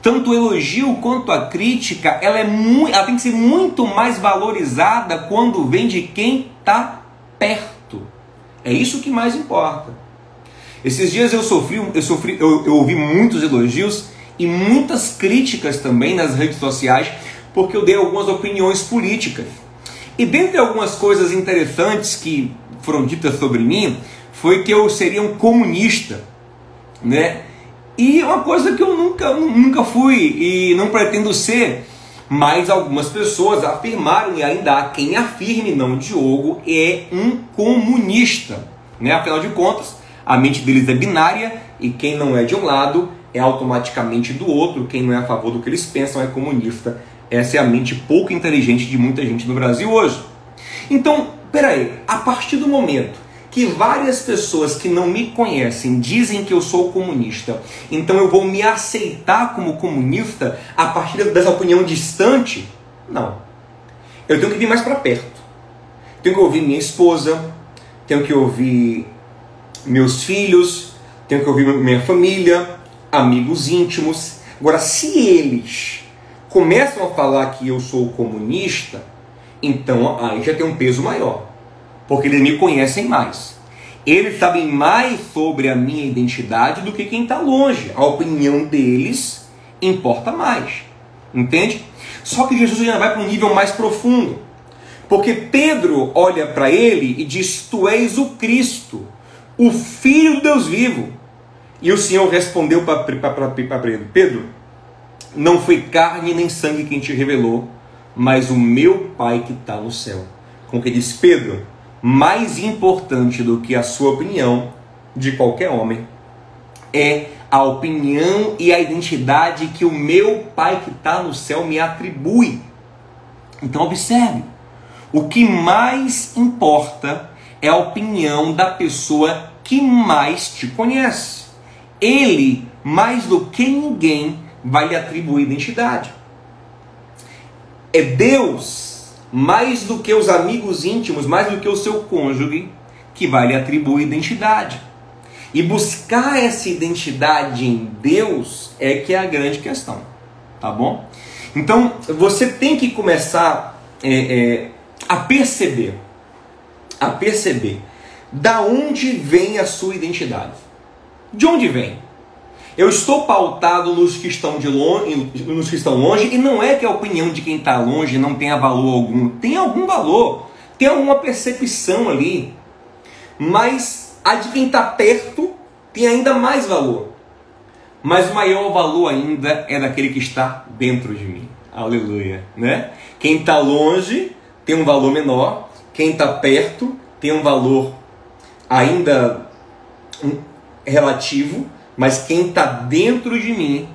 S1: Tanto o elogio quanto a crítica, ela tem que ser muito mais valorizada quando vem de quem está perto. É isso que mais importa. Esses dias eu ouvi muitos elogios e muitas críticas também nas redes sociais, porque eu dei algumas opiniões políticas. E dentre algumas coisas interessantes que foram ditas sobre mim, foi que eu seria um comunista, né? E uma coisa que eu nunca fui e não pretendo ser, mas algumas pessoas afirmaram, e ainda há quem afirme, não, Diogo é um comunista, né? Afinal de contas, a mente deles é binária e quem não é de um lado é automaticamente do outro, quem não é a favor do que eles pensam é comunista. Essa é a mente pouco inteligente de muita gente no Brasil hoje. Então, peraí, a partir do momento que várias pessoas que não me conhecem dizem que eu sou comunista, então eu vou me aceitar como comunista a partir dessa opinião distante? Não. Eu tenho que vir mais para perto. Tenho que ouvir minha esposa, tenho que ouvir meus filhos, tenho que ouvir minha família, amigos íntimos. Agora, se eles começam a falar que eu sou comunista, então aí já tem um peso maior, porque eles me conhecem mais. Eles sabem mais sobre a minha identidade do que quem está longe. A opinião deles importa mais. Entende? Só que Jesus ainda vai para um nível mais profundo. Porque Pedro olha para ele e diz: tu és o Cristo, o Filho de Deus vivo. E o Senhor respondeu para Pedro: não foi carne nem sangue quem te revelou, mas o meu Pai que está no céu. Como que diz Pedro, mais importante do que a sua opinião de qualquer homem é a opinião e a identidade que o meu Pai que está no céu me atribui. Então observe, o que mais importa é a opinião da pessoa que mais te conhece. Ele, mais do que ninguém, vai lhe atribuir identidade. é Deus, mais do que os amigos íntimos, mais do que o seu cônjuge, que vai lhe atribuir identidade. E buscar essa identidade em Deus é que é a grande questão, tá bom? Então, você tem que começar a perceber da onde vem a sua identidade. De onde vem? Eu estou pautado nos que estão longe, e não é que a opinião de quem está longe não tenha valor algum. Tem algum valor, tem alguma percepção ali, mas a de quem está perto tem ainda mais valor. Mas o maior valor ainda é daquele que está dentro de mim. Aleluia, né? Quem está longe tem um valor menor, quem está perto tem um valor ainda relativo, mas quem está dentro de mim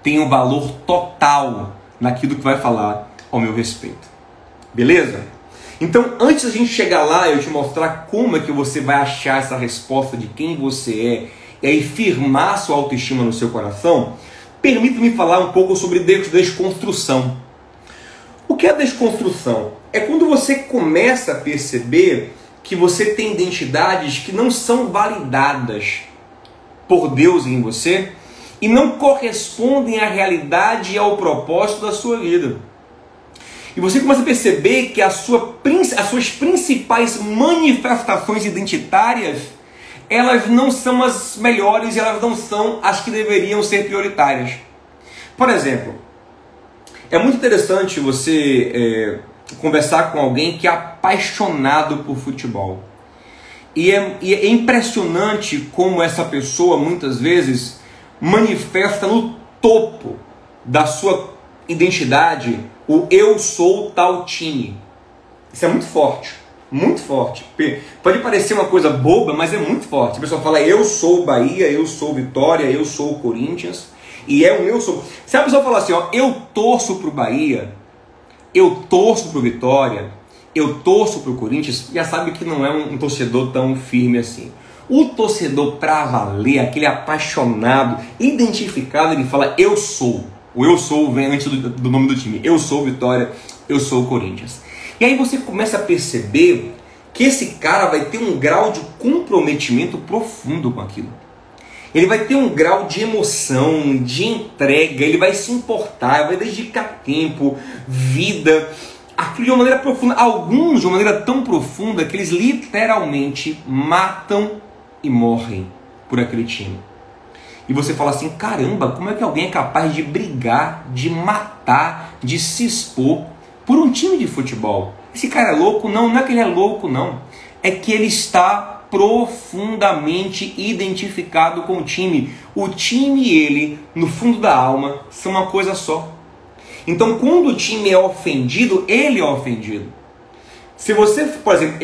S1: tem um valor total naquilo que vai falar ao meu respeito. Beleza? Então, antes da gente chegar lá, eu te mostrar como é que você vai achar essa resposta de quem você é, e aí firmar sua autoestima no seu coração, permita-me falar um pouco sobre desconstrução. O que é desconstrução? É quando você começa a perceber que você tem identidades que não são validadas por Deus em você e não correspondem à realidade e ao propósito da sua vida. E você começa a perceber que as suas principais manifestações identitárias, elas não são as melhores, elas não são as que deveriam ser prioritárias. Por exemplo, é muito interessante você conversar com alguém que é apaixonado por futebol. E é impressionante como essa pessoa muitas vezes manifesta no topo da sua identidade o eu sou tal time. Isso é muito forte, muito forte. Pode parecer uma coisa boba, mas é muito forte. A pessoa fala eu sou Bahia, eu sou Vitória, eu sou Corinthians, e é um eu sou. Se a pessoa falar assim, ó, eu torço pro Bahia, eu torço pro Vitória, eu torço pro Corinthians, já sabe que não é um torcedor tão firme assim. O torcedor pra valer, aquele apaixonado, identificado, ele fala eu sou. O eu sou vem antes do nome do time. Eu sou Vitória, eu sou Corinthians. E aí você começa a perceber que esse cara vai ter um grau de comprometimento profundo com aquilo. Ele vai ter um grau de emoção, de entrega, ele vai se importar, vai dedicar tempo, vida, aquilo de uma maneira profunda. Alguns de uma maneira tão profunda que eles literalmente matam e morrem por aquele time. E você fala assim, caramba, como é que alguém é capaz de brigar, de matar, de se expor por um time de futebol? Esse cara é louco? Não, não é que ele é louco, não. É que ele está profundamente identificado com o time. O time e ele, no fundo da alma, são uma coisa só. Então, quando o time é ofendido, ele é ofendido. Se você, por exemplo,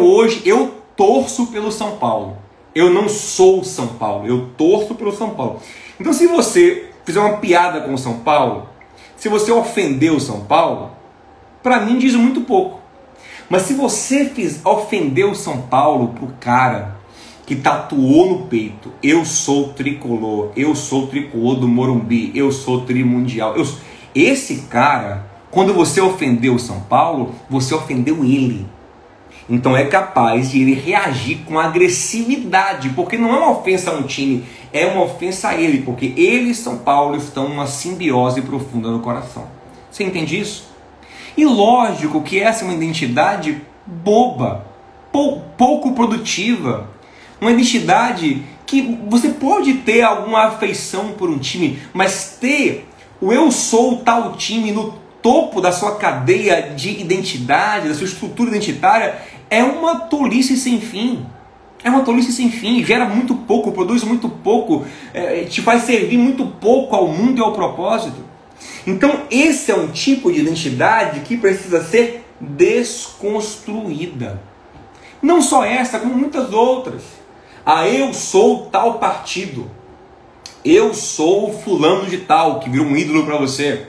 S1: hoje eu torço pelo São Paulo. Eu não sou São Paulo, eu torço pelo São Paulo. Então, se você fizer uma piada com o São Paulo, se você ofender o São Paulo, para mim diz muito pouco. Mas se você ofender o São Paulo pro cara que tatuou no peito, eu sou tricolor, eu sou tricolor do Morumbi, eu sou trimundial, esse cara, quando você ofendeu o São Paulo, você ofendeu ele. Então é capaz de ele reagir com agressividade, porque não é uma ofensa a um time, é uma ofensa a ele, porque ele e São Paulo estão numa simbiose profunda no coração. Você entende isso? E lógico que essa é uma identidade boba, pouco produtiva, uma identidade que você pode ter alguma afeição por um time, mas ter o eu sou tal time no topo da sua cadeia de identidade, da sua estrutura identitária, é uma tolice sem fim. É uma tolice sem fim, gera muito pouco, produz muito pouco, te faz servir muito pouco ao mundo e ao propósito. Então esse é um tipo de identidade que precisa ser desconstruída. Não só essa, como muitas outras. Eu sou tal partido. Eu sou fulano de tal, que virou um ídolo para você.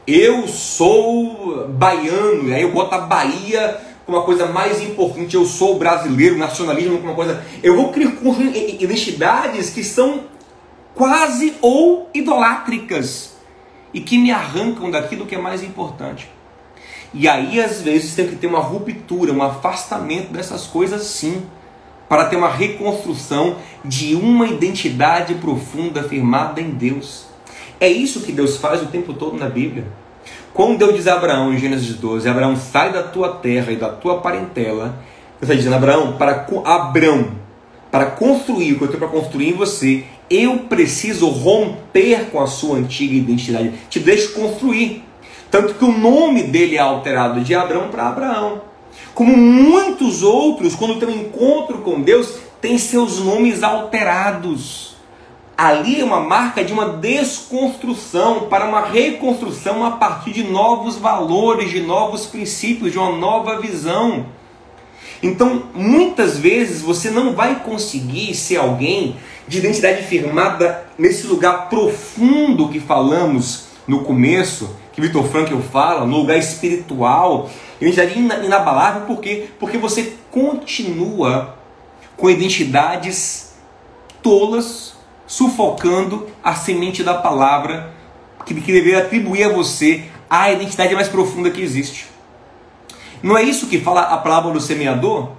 S1: Eu sou baiano, e aí eu boto a Bahia como uma coisa mais importante. Eu sou brasileiro, nacionalismo como uma coisa... Eu vou criar identidades que são quase ou idolátricas. e que me arrancam daquilo que é mais importante. E aí, às vezes, tem que ter uma ruptura, um afastamento dessas coisas, sim, para ter uma reconstrução de uma identidade profunda firmada em Deus. É isso que Deus faz o tempo todo na Bíblia. Quando Deus diz a Abraão, em Gênesis 12, Abraão, sai da tua terra e da tua parentela, Deus está dizendo, Abraão, para construir o que eu tenho para construir em você, eu preciso romper com a sua antiga identidade. Te deixo construir. Tanto que o nome dele é alterado de Abrão para Abraão. Como muitos outros, quando tem um encontro com Deus, tem seus nomes alterados. Ali é uma marca de uma desconstrução para uma reconstrução a partir de novos valores, de novos princípios, de uma nova visão. Então, muitas vezes você não vai conseguir ser alguém de identidade firmada nesse lugar profundo que falamos no começo, que Vitor Frankl fala, no lugar espiritual, identidade inabalável. Por quê? Porque você continua com identidades tolas, sufocando a semente da palavra que deveria atribuir a você a identidade mais profunda que existe. Não é isso que fala a palavra do semeador?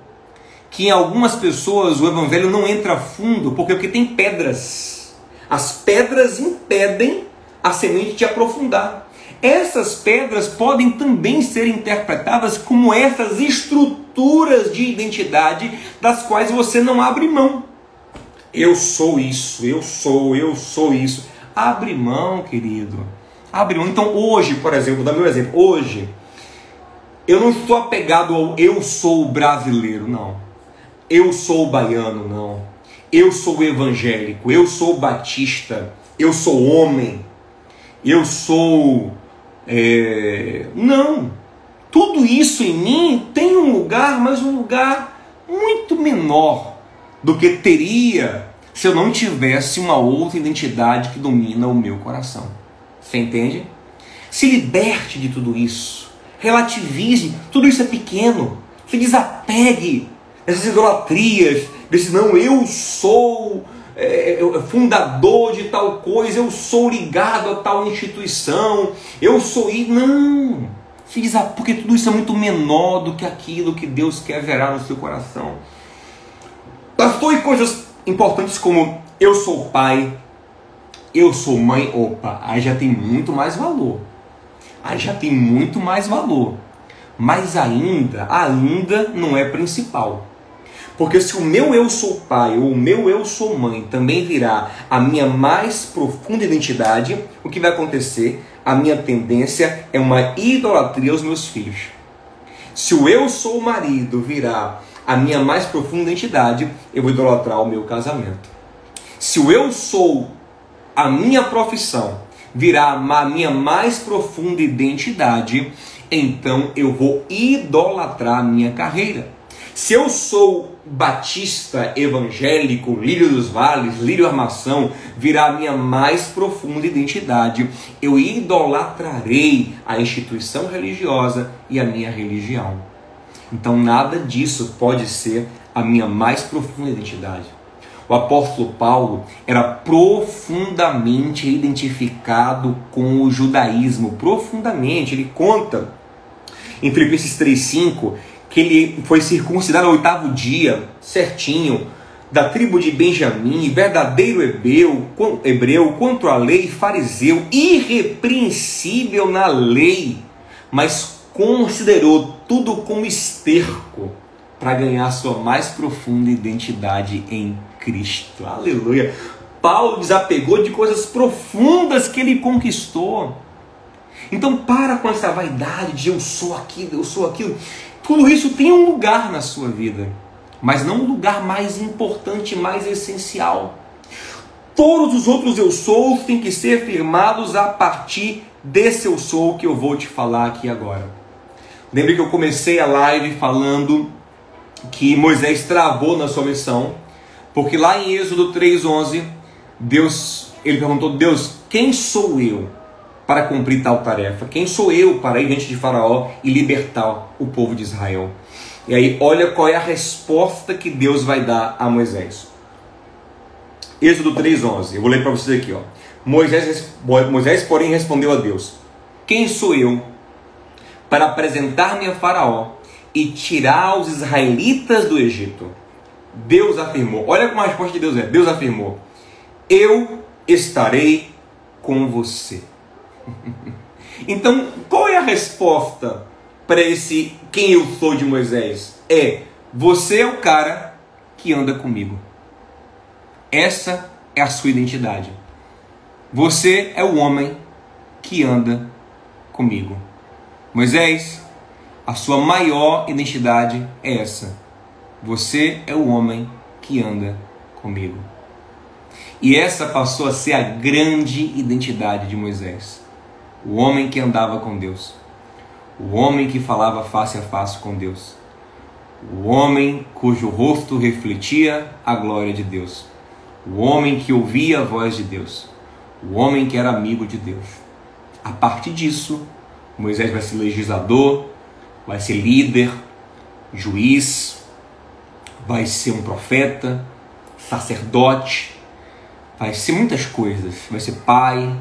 S1: Que em algumas pessoas o evangelho não entra fundo, porque tem pedras. As pedras impedem a semente de aprofundar. Essas pedras podem também ser interpretadas como essas estruturas de identidade das quais você não abre mão. Eu sou isso, eu sou isso. Abre mão, querido. Abre mão. Então hoje, por exemplo, vou dar meu exemplo. Hoje, eu não estou apegado ao eu sou brasileiro, não. Eu sou baiano, não. Eu sou evangélico, eu sou batista, eu sou homem, eu sou... Não. Tudo isso em mim tem um lugar, mas um lugar muito menor do que teria se eu não tivesse uma outra identidade que domina o meu coração. Você entende? Se liberte de tudo isso. Relativize. Tudo isso é pequeno. Se desapegue dessas idolatrias, desse não, eu sou fundador de tal coisa, eu sou ligado a tal instituição, eu sou... Não! Porque tudo isso é muito menor do que aquilo que Deus quer gerar no seu coração. Pastor, e coisas importantes como eu sou pai, eu sou mãe, opa, aí já tem muito mais valor. Mas ainda não é principal. Porque se o meu eu sou pai ou o meu eu sou mãe também virar a minha mais profunda identidade, o que vai acontecer? A minha tendência é uma idolatria aos meus filhos. Se o eu sou marido virar a minha mais profunda identidade, eu vou idolatrar o meu casamento. Se o eu sou a minha profissão virar a minha mais profunda identidade, então eu vou idolatrar a minha carreira. Se eu sou batista, evangélico, lírio dos vales, lírio armação, virar a minha mais profunda identidade, eu idolatrarei a instituição religiosa e a minha religião. Então nada disso pode ser a minha mais profunda identidade. O apóstolo Paulo era profundamente identificado com o judaísmo, profundamente. Ele conta em Filipenses 3,5 que ele foi circuncidado ao 8º dia, certinho, da tribo de Benjamim, verdadeiro hebreu, quanto à lei, fariseu, irrepreensível na lei, mas considerou tudo como esterco para ganhar sua mais profunda identidade em Cristo. Aleluia! Paulo desapegou de coisas profundas que ele conquistou. Então para com essa vaidade de eu sou aquilo, eu sou aquilo. Tudo isso tem um lugar na sua vida, mas não um lugar mais importante, mais essencial. Todos os outros eu sou têm que ser firmados a partir desse eu sou que eu vou te falar aqui agora. Lembre que eu comecei a live falando que Moisés travou na sua missão, porque lá em Êxodo 3:11, ele perguntou: Deus, quem sou eu para cumprir tal tarefa? Quem sou eu para ir diante de Faraó e libertar o povo de Israel? E aí olha qual é a resposta que Deus vai dar a Moisés. Êxodo 3:11. Eu vou ler para vocês aqui, ó. Moisés, porém, respondeu a Deus: quem sou eu para apresentar-me a Faraó e tirar os israelitas do Egito? Deus afirmou, olha como a resposta de Deus é. Deus afirmou: eu estarei com você. Então, qual é a resposta para esse quem eu sou de Moisés? Você é o cara que anda comigo. Essa é a sua identidade. Você é o homem que anda comigo. Moisés, a sua maior identidade é essa. Você é o homem que anda comigo. E essa passou a ser a grande identidade de Moisés. O homem que andava com Deus. O homem que falava face a face com Deus. O homem cujo rosto refletia a glória de Deus. O homem que ouvia a voz de Deus. O homem que era amigo de Deus. A partir disso, Moisés vai ser legislador, vai ser líder, juiz, vai ser um profeta, sacerdote, vai ser muitas coisas, vai ser pai.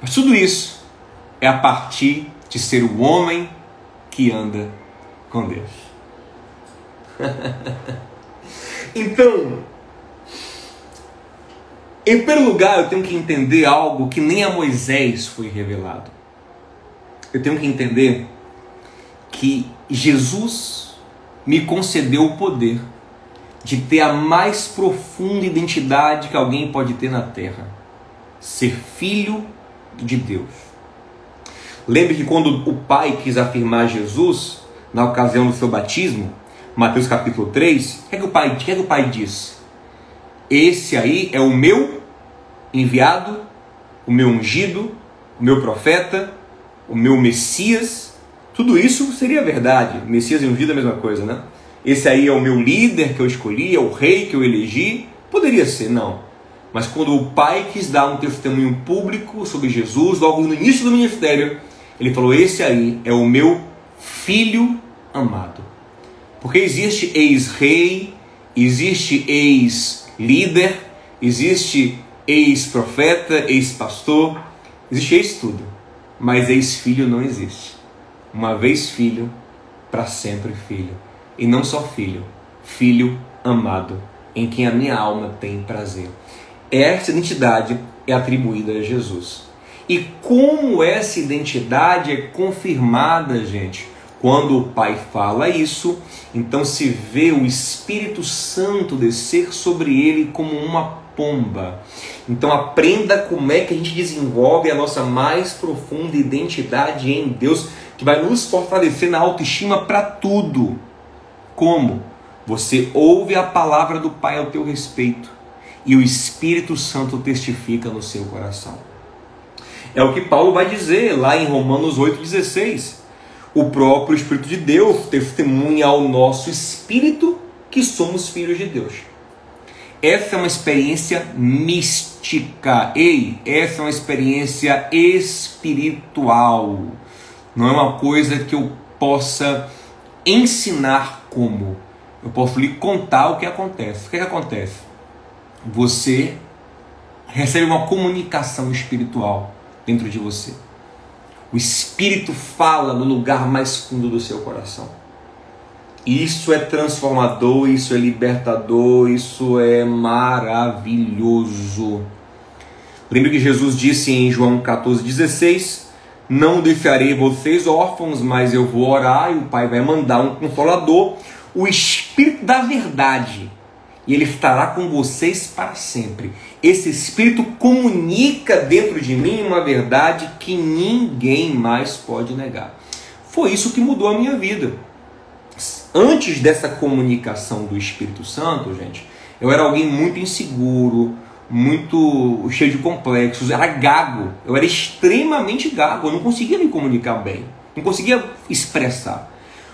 S1: Mas tudo isso é a partir de ser o homem que anda com Deus. Então, em primeiro lugar, eu tenho que entender algo que nem a Moisés foi revelado. Eu tenho que entender que Jesus me concedeu o poder de ter a mais profunda identidade que alguém pode ter na terra: ser filho de Deus. Lembre que quando o Pai quis afirmar Jesus, na ocasião do seu batismo, Mateus capítulo 3, o que é que o Pai diz? Esse aí é o meu enviado, o meu ungido, o meu profeta, o meu Messias. Tudo isso seria verdade. Messias e ungido é a mesma coisa, né? Esse aí é o meu líder que eu escolhi, é o rei que eu elegi. Poderia ser, não. Mas quando o Pai quis dar um testemunho público sobre Jesus, logo no início do ministério, ele falou: esse aí é o meu filho amado. Porque existe ex-rei, existe ex-líder, existe ex-profeta, ex-pastor, existe ex-tudo. Mas ex-filho não existe. Uma vez filho, para sempre filho. E não só filho, filho amado, em quem a minha alma tem prazer. Essa identidade é atribuída a Jesus. E como essa identidade é confirmada, gente? Quando o Pai fala isso, então se vê o Espírito Santo descer sobre ele como uma pomba. Então aprenda como é que a gente desenvolve a nossa mais profunda identidade em Deus, que vai nos fortalecer na autoestima para tudo. Como? Você ouve a palavra do Pai ao teu respeito e o Espírito Santo testifica no seu coração. É o que Paulo vai dizer lá em Romanos 8,16. O próprio Espírito de Deus testemunha ao nosso espírito que somos filhos de Deus. Essa é uma experiência mística. Essa é uma experiência espiritual. Não é uma coisa que eu possa ensinar como. Eu posso lhe contar o que acontece. O que acontece? Você recebe uma comunicação espiritual dentro de você. O Espírito fala no lugar mais fundo do seu coração. Isso é transformador, isso é libertador, isso é maravilhoso. Lembre que Jesus disse em João 14,16: não deixarei vocês órfãos, mas eu vou orar e o Pai vai mandar um Consolador, o Espírito da verdade, e ele estará com vocês para sempre. Esse Espírito comunica dentro de mim uma verdade que ninguém mais pode negar. Foi isso que mudou a minha vida. Antes dessa comunicação do Espírito Santo, gente, eu era alguém muito inseguro, muito cheio de complexos, era gago, eu era extremamente gago, eu não conseguia me comunicar bem, não conseguia expressar.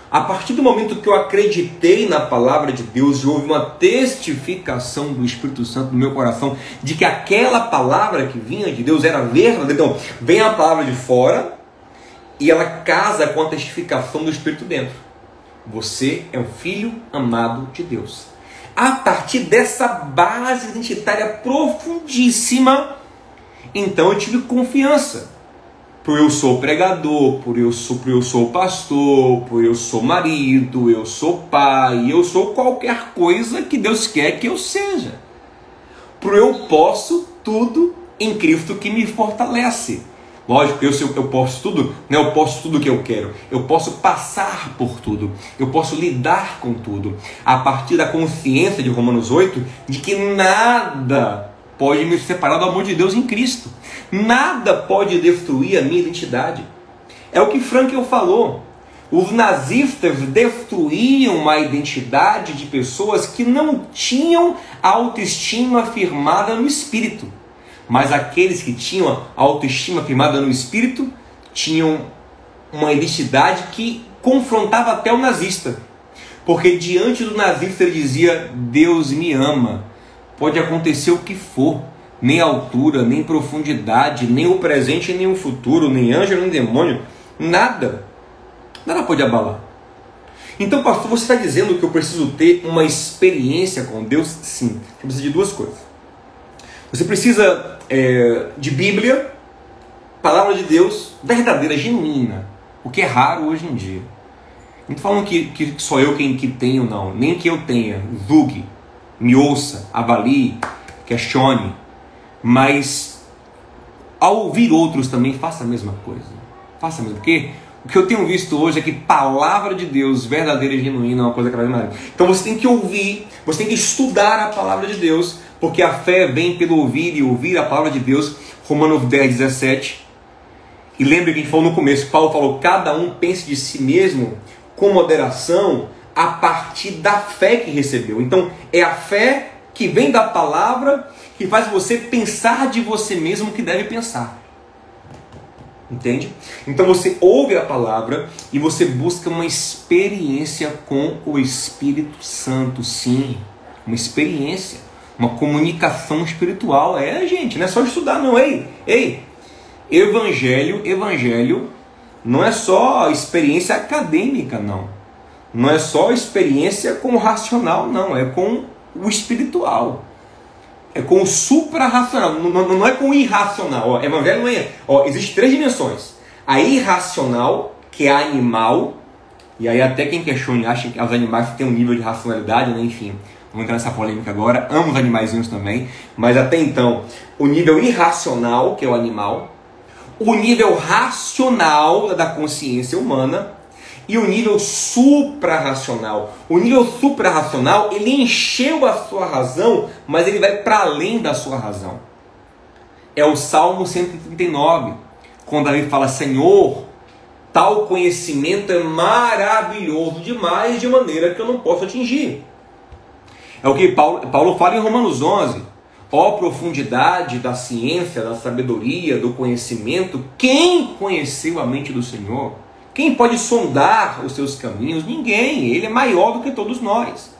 S1: A partir do momento que eu acreditei na palavra de Deus e houve uma testificação do Espírito Santo no meu coração de que aquela palavra que vinha de Deus era verdadeira, então vem a palavra de fora e ela casa com a testificação do Espírito dentro. Você é um filho amado de Deus. A partir dessa base identitária profundíssima, então eu tive confiança. Por eu sou pregador, por eu sou pastor, por eu sou marido, eu sou pai, eu sou qualquer coisa que Deus quer que eu seja. Por eu posso tudo em Cristo que me fortalece. Lógico, eu posso tudo, né? Eu posso tudo que eu quero. Eu posso passar por tudo. Eu posso lidar com tudo. A partir da consciência de Romanos 8, de que nada pode me separar do amor de Deus em Cristo. Nada pode destruir a minha identidade. É o que Frankl falou. Os nazistas destruíam a identidade de pessoas que não tinham autoestima firmada no espírito. Mas aqueles que tinham a autoestima firmada no espírito tinham uma identidade que confrontava até o nazista. Porque diante do nazista ele dizia: Deus me ama. Pode acontecer o que for. Nem altura, nem profundidade, nem o presente, nem o futuro, nem anjo, nem demônio. Nada pode abalar. Então, pastor, você está dizendo que eu preciso ter uma experiência com Deus? Sim, você precisa de duas coisas. Você precisa de Bíblia, palavra de Deus, verdadeira, genuína, o que é raro hoje em dia. Não estou falando que só eu quem tenho, não. Nem que eu tenha. Julgue, me ouça, avalie, questione. Mas ao ouvir outros também, faça a mesma coisa. Faça a mesma, porque o que eu tenho visto hoje é que palavra de Deus verdadeira e genuína é uma coisa cada vez mais. Então você tem que ouvir, você tem que estudar a palavra de Deus, porque a fé vem pelo ouvir e ouvir a palavra de Deus. Romanos 10, 17. E lembre que a gente falou no começo, Paulo falou: cada um pense de si mesmo com moderação a partir da fé que recebeu. Então é a fé que vem da palavra que faz você pensar de você mesmo o que deve pensar. Entende? Então você ouve a palavra e você busca uma experiência com o Espírito Santo. Sim, uma experiência, uma comunicação espiritual. Gente, não é só estudar não. Ei, evangelho não é só experiência acadêmica, não. Não é só experiência com o racional, não. É com o espiritual. É com o suprarracional, não é com o irracional. Evangelho não é. Existem 3 dimensões. A irracional, que é animal, e aí até quem questiona acha que os animais têm um nível de racionalidade, né? Enfim, vamos entrar nessa polêmica agora. Amo os animaizinhos também, mas até então, o nível irracional, que é o animal, o nível racional da consciência humana, e o nível suprarracional. O nível suprarracional, ele encheu a sua razão, mas ele vai para além da sua razão. É o Salmo 139, quando Davi fala: Senhor, tal conhecimento é maravilhoso demais, de maneira que eu não posso atingir. É o que Paulo fala em Romanos 11. Ó profundidade da ciência, da sabedoria, do conhecimento, quem conheceu a mente do Senhor? Quem pode sondar os seus caminhos? Ninguém. Ele é maior do que todos nós.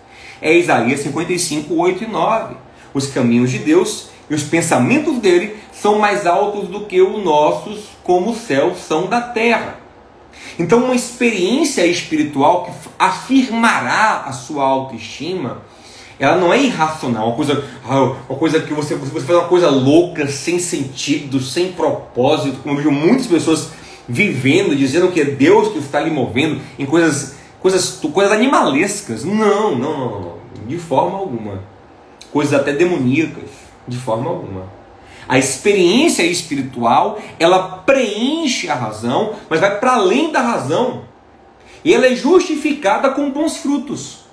S1: É Isaías 55, 8 e 9. Os caminhos de Deus e os pensamentos dele são mais altos do que os nossos, como os céus são da terra. Então, uma experiência espiritual que afirmará a sua autoestima, ela não é irracional, uma coisa que você faz uma coisa louca, sem sentido, sem propósito, como eu vejo muitas pessoas vivendo, dizendo que é Deus que está lhe movendo em coisas animalescas. Não, de forma alguma. Coisas até demoníacas, de forma alguma. A experiência espiritual, ela preenche a razão, mas vai para além da razão. E ela é justificada com bons frutos.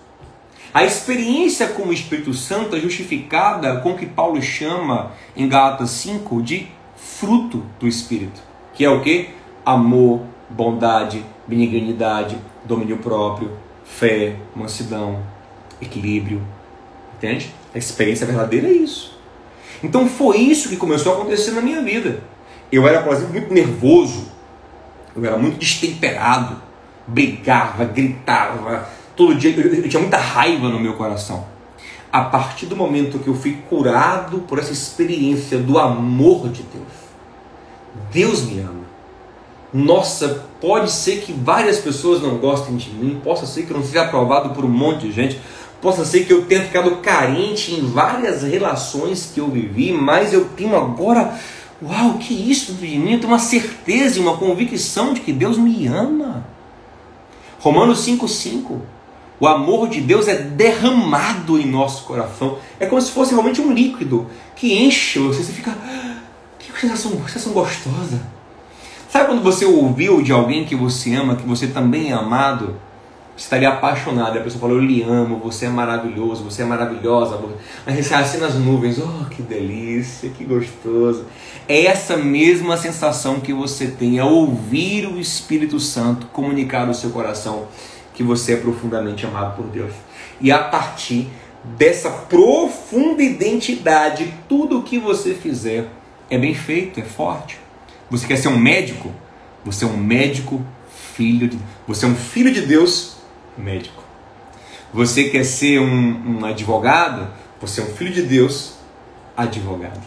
S1: A experiência com o Espírito Santo é justificada com o que Paulo chama em Gálatas 5 de fruto do Espírito. Que é o quê? Amor, bondade, benignidade, domínio próprio, fé, mansidão, equilíbrio. Entende? A experiência verdadeira é isso. Então foi isso que começou a acontecer na minha vida. Eu era, por exemplo, muito nervoso. Eu era muito destemperado. Brigava, gritava. Todo dia eu tinha muita raiva no meu coração. A partir do momento que eu fui curado por essa experiência do amor de Deus. Deus me ama. Nossa, pode ser que várias pessoas não gostem de mim, possa ser que eu não seja aprovado por um monte de gente, Possa ser que eu tenha ficado carente em várias relações que eu vivi, mas eu tenho agora, uau, que isso de mim? Eu tenho uma certeza e uma convicção de que Deus me ama. Romanos 5,5. O amor de Deus é derramado em nosso coração. É como se fosse realmente um líquido que enche você. Você fica, que sensação gostosa. Sabe quando você ouviu de alguém que você ama, que você também é amado? Você estaria apaixonado. E a pessoa falou, eu lhe amo, você é maravilhoso, você é maravilhosa. Mas você sai assim nas nuvens, oh, que delícia, que gostoso. É essa mesma sensação que você tem, é ouvir o Espírito Santo comunicar ao seu coração que você é profundamente amado por Deus. E a partir dessa profunda identidade, tudo o que você fizer é bem feito, é forte. Você quer ser um médico? Você é um médico filho de Deus. Você é um filho de Deus, médico. Você quer ser um advogado? Você é um filho de Deus, advogado.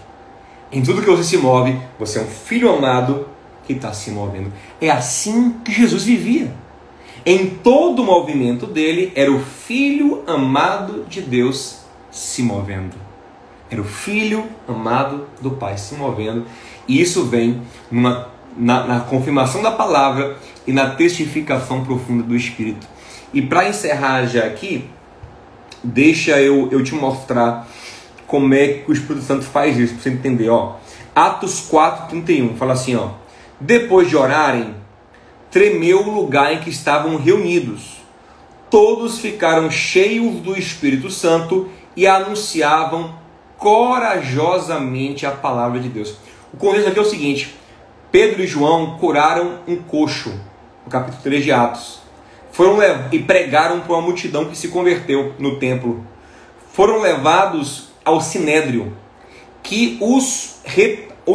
S1: Em tudo que você se move, você é um filho amado que está se movendo. É assim que Jesus vivia. Em todo o movimento dele, era o Filho amado de Deus se movendo. Era o Filho amado do Pai se movendo. E isso vem na confirmação da palavra e na testificação profunda do Espírito. E para encerrar já aqui, deixa eu te mostrar como é que o Espírito Santo faz isso, para você entender. Atos 4:31, fala assim, depois de orarem, tremeu o lugar em que estavam reunidos. Todos ficaram cheios do Espírito Santo e anunciavam corajosamente a palavra de Deus. O contexto aqui é o seguinte: Pedro e João curaram um coxo, no capítulo 3 de Atos. Foram e pregaram para uma multidão que se converteu no templo. Foram levados ao Sinédrio, que os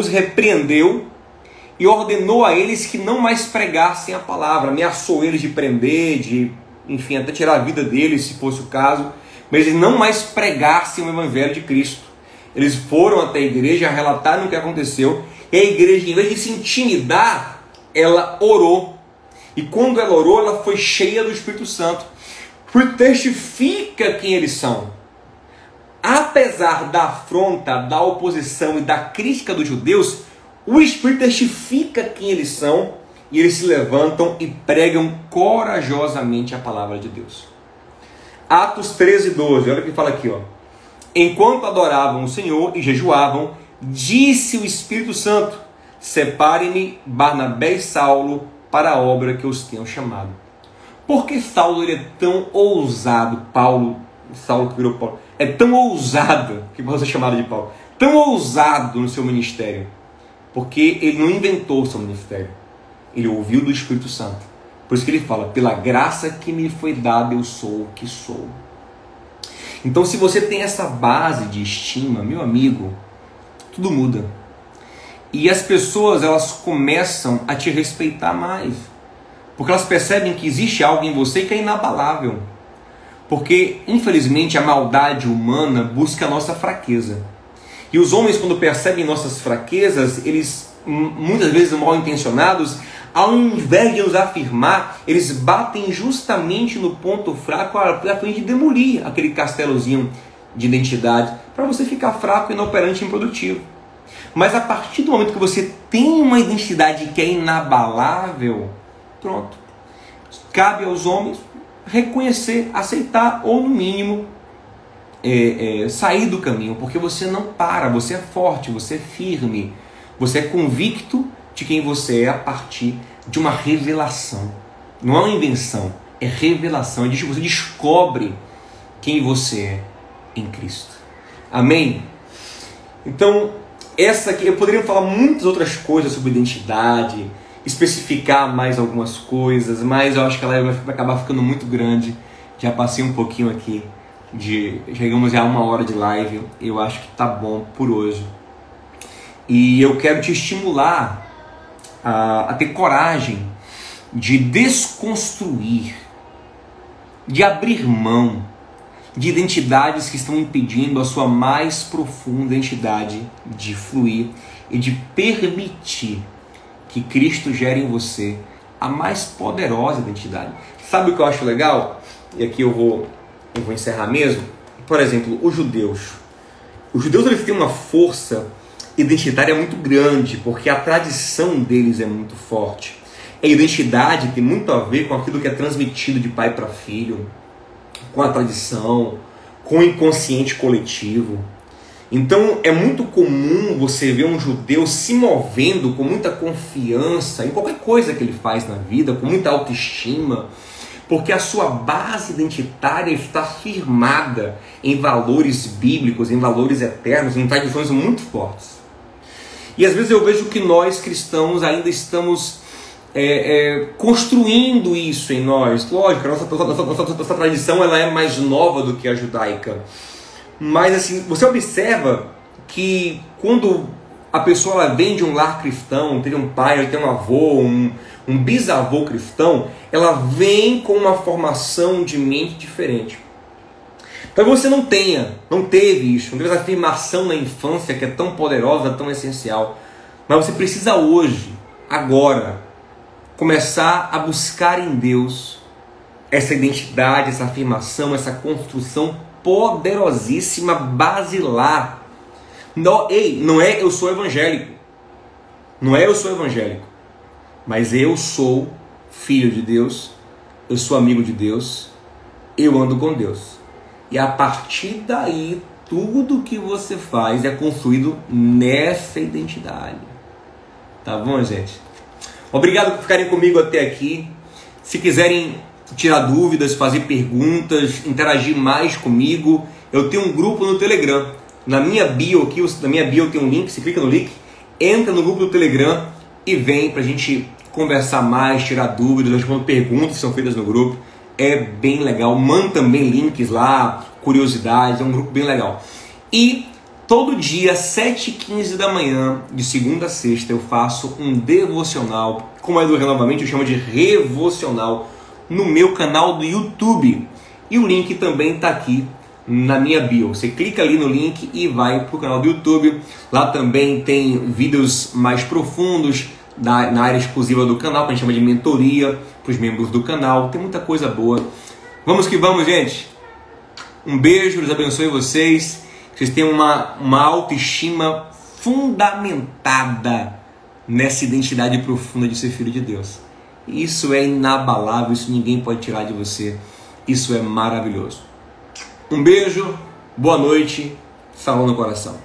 S1: repreendeu e ordenou a eles que não mais pregassem a palavra. Ameaçou eles de prender, enfim, até tirar a vida deles, se fosse o caso. Mas eles não mais pregassem o Evangelho de Cristo. Eles foram até a igreja, relataram o que aconteceu. E a igreja, em vez de se intimidar, ela orou. E quando ela orou, ela foi cheia do Espírito Santo. O Espírito testifica quem eles são. Apesar da afronta, da oposição e da crítica dos judeus, o Espírito testifica quem eles são e eles se levantam e pregam corajosamente a palavra de Deus. Atos 13:12, olha o que fala aqui. Enquanto adoravam o Senhor e jejuavam, disse o Espírito Santo, separem-me Barnabé e Saulo para a obra que os tenham chamado. Por que Saulo ele é tão ousado? Saulo que virou Paulo, é tão ousado, que pode ser chamado de Paulo, tão ousado no seu ministério. Porque ele não inventou o seu ministério. Ele ouviu do Espírito Santo. Por isso que ele fala, pela graça que me foi dada, eu sou o que sou. Então, se você tem essa base de estima, meu amigo, tudo muda. E as pessoas, elas começam a te respeitar mais. Porque elas percebem que existe algo em você que é inabalável. Porque, infelizmente, a maldade humana busca a nossa fraqueza. E os homens, quando percebem nossas fraquezas, eles, muitas vezes mal intencionados, ao invés de nos afirmar, eles batem justamente no ponto fraco a fim de demolir aquele castelozinho de identidade, para você ficar fraco, inoperante e improdutivo. Mas a partir do momento que você tem uma identidade que é inabalável, pronto. Cabe aos homens reconhecer, aceitar ou, no mínimo, sair do caminho, porque você não para, você é forte, você é firme, você é convicto de quem você é a partir de uma revelação. Não é uma invenção, é revelação. Você descobre quem você é em Cristo. Amém? Então, essa aqui, eu poderia falar muitas outras coisas sobre identidade, especificar mais algumas coisas, mas eu acho que ela vai acabar ficando muito grande. Já passei um pouquinho aqui. Chegamos já a 1 hora de live. Eu acho que tá bom por hoje. E eu quero te estimular a ter coragem de desconstruir, de abrir mão de identidades que estão impedindo a sua mais profunda identidade de fluir e de permitir que Cristo gere em você a mais poderosa identidade. Sabe o que eu acho legal? E aqui eu vou eu vou encerrar mesmo. Por exemplo, os judeus. Os judeus eles têm uma força identitária muito grande, porque a tradição deles é muito forte. A identidade tem muito a ver com aquilo que é transmitido de pai para filho, com a tradição, com o inconsciente coletivo. Então é muito comum você ver um judeu se movendo com muita confiança em qualquer coisa que ele faz na vida, com muita autoestima, porque a sua base identitária está firmada em valores bíblicos, em valores eternos, em tradições muito fortes. E às vezes eu vejo que nós cristãos ainda estamos construindo isso em nós. Lógico, a nossa tradição ela é mais nova do que a judaica. Mas assim, você observa que quando a pessoa ela vem de um lar cristão, tem um pai, tem um avô, um bisavô cristão, ela vem com uma formação de mente diferente. Então você não teve isso, não teve essa afirmação na infância que é tão poderosa, tão essencial. Mas você precisa hoje, agora, começar a buscar em Deus essa identidade, essa afirmação, essa construção poderosíssima, basilar. Não é eu sou evangélico. Não é eu sou evangélico. Mas eu sou filho de Deus, eu sou amigo de Deus, eu ando com Deus. E a partir daí, tudo que você faz é construído nessa identidade. Tá bom, gente? Obrigado por ficarem comigo até aqui. Se quiserem tirar dúvidas, fazer perguntas, interagir mais comigo, eu tenho um grupo no Telegram. Na minha bio aqui, tem um link, você clica no link, entra no grupo do Telegram e vem pra gente conversar mais, tirar dúvidas, responder perguntas que são feitas no grupo. É bem legal. Manda também links lá, curiosidades, é um grupo bem legal. E todo dia, 7h15 da manhã, de segunda a sexta, eu faço um devocional, como é do Renovamente, eu chamo de Revocional, no meu canal do YouTube. E o link também está aqui na minha bio. Você clica ali no link e vai para o canal do YouTube. Lá também tem vídeos mais profundos na área exclusiva do canal, que a gente chama de mentoria para os membros do canal. Tem muita coisa boa. Vamos que vamos, gente. Um beijo, Deus abençoe vocês. Vocês tenham uma autoestima fundamentada nessa identidade profunda de ser filho de Deus. Isso é inabalável, isso ninguém pode tirar de você. Isso é maravilhoso. Um beijo, boa noite, salão no coração.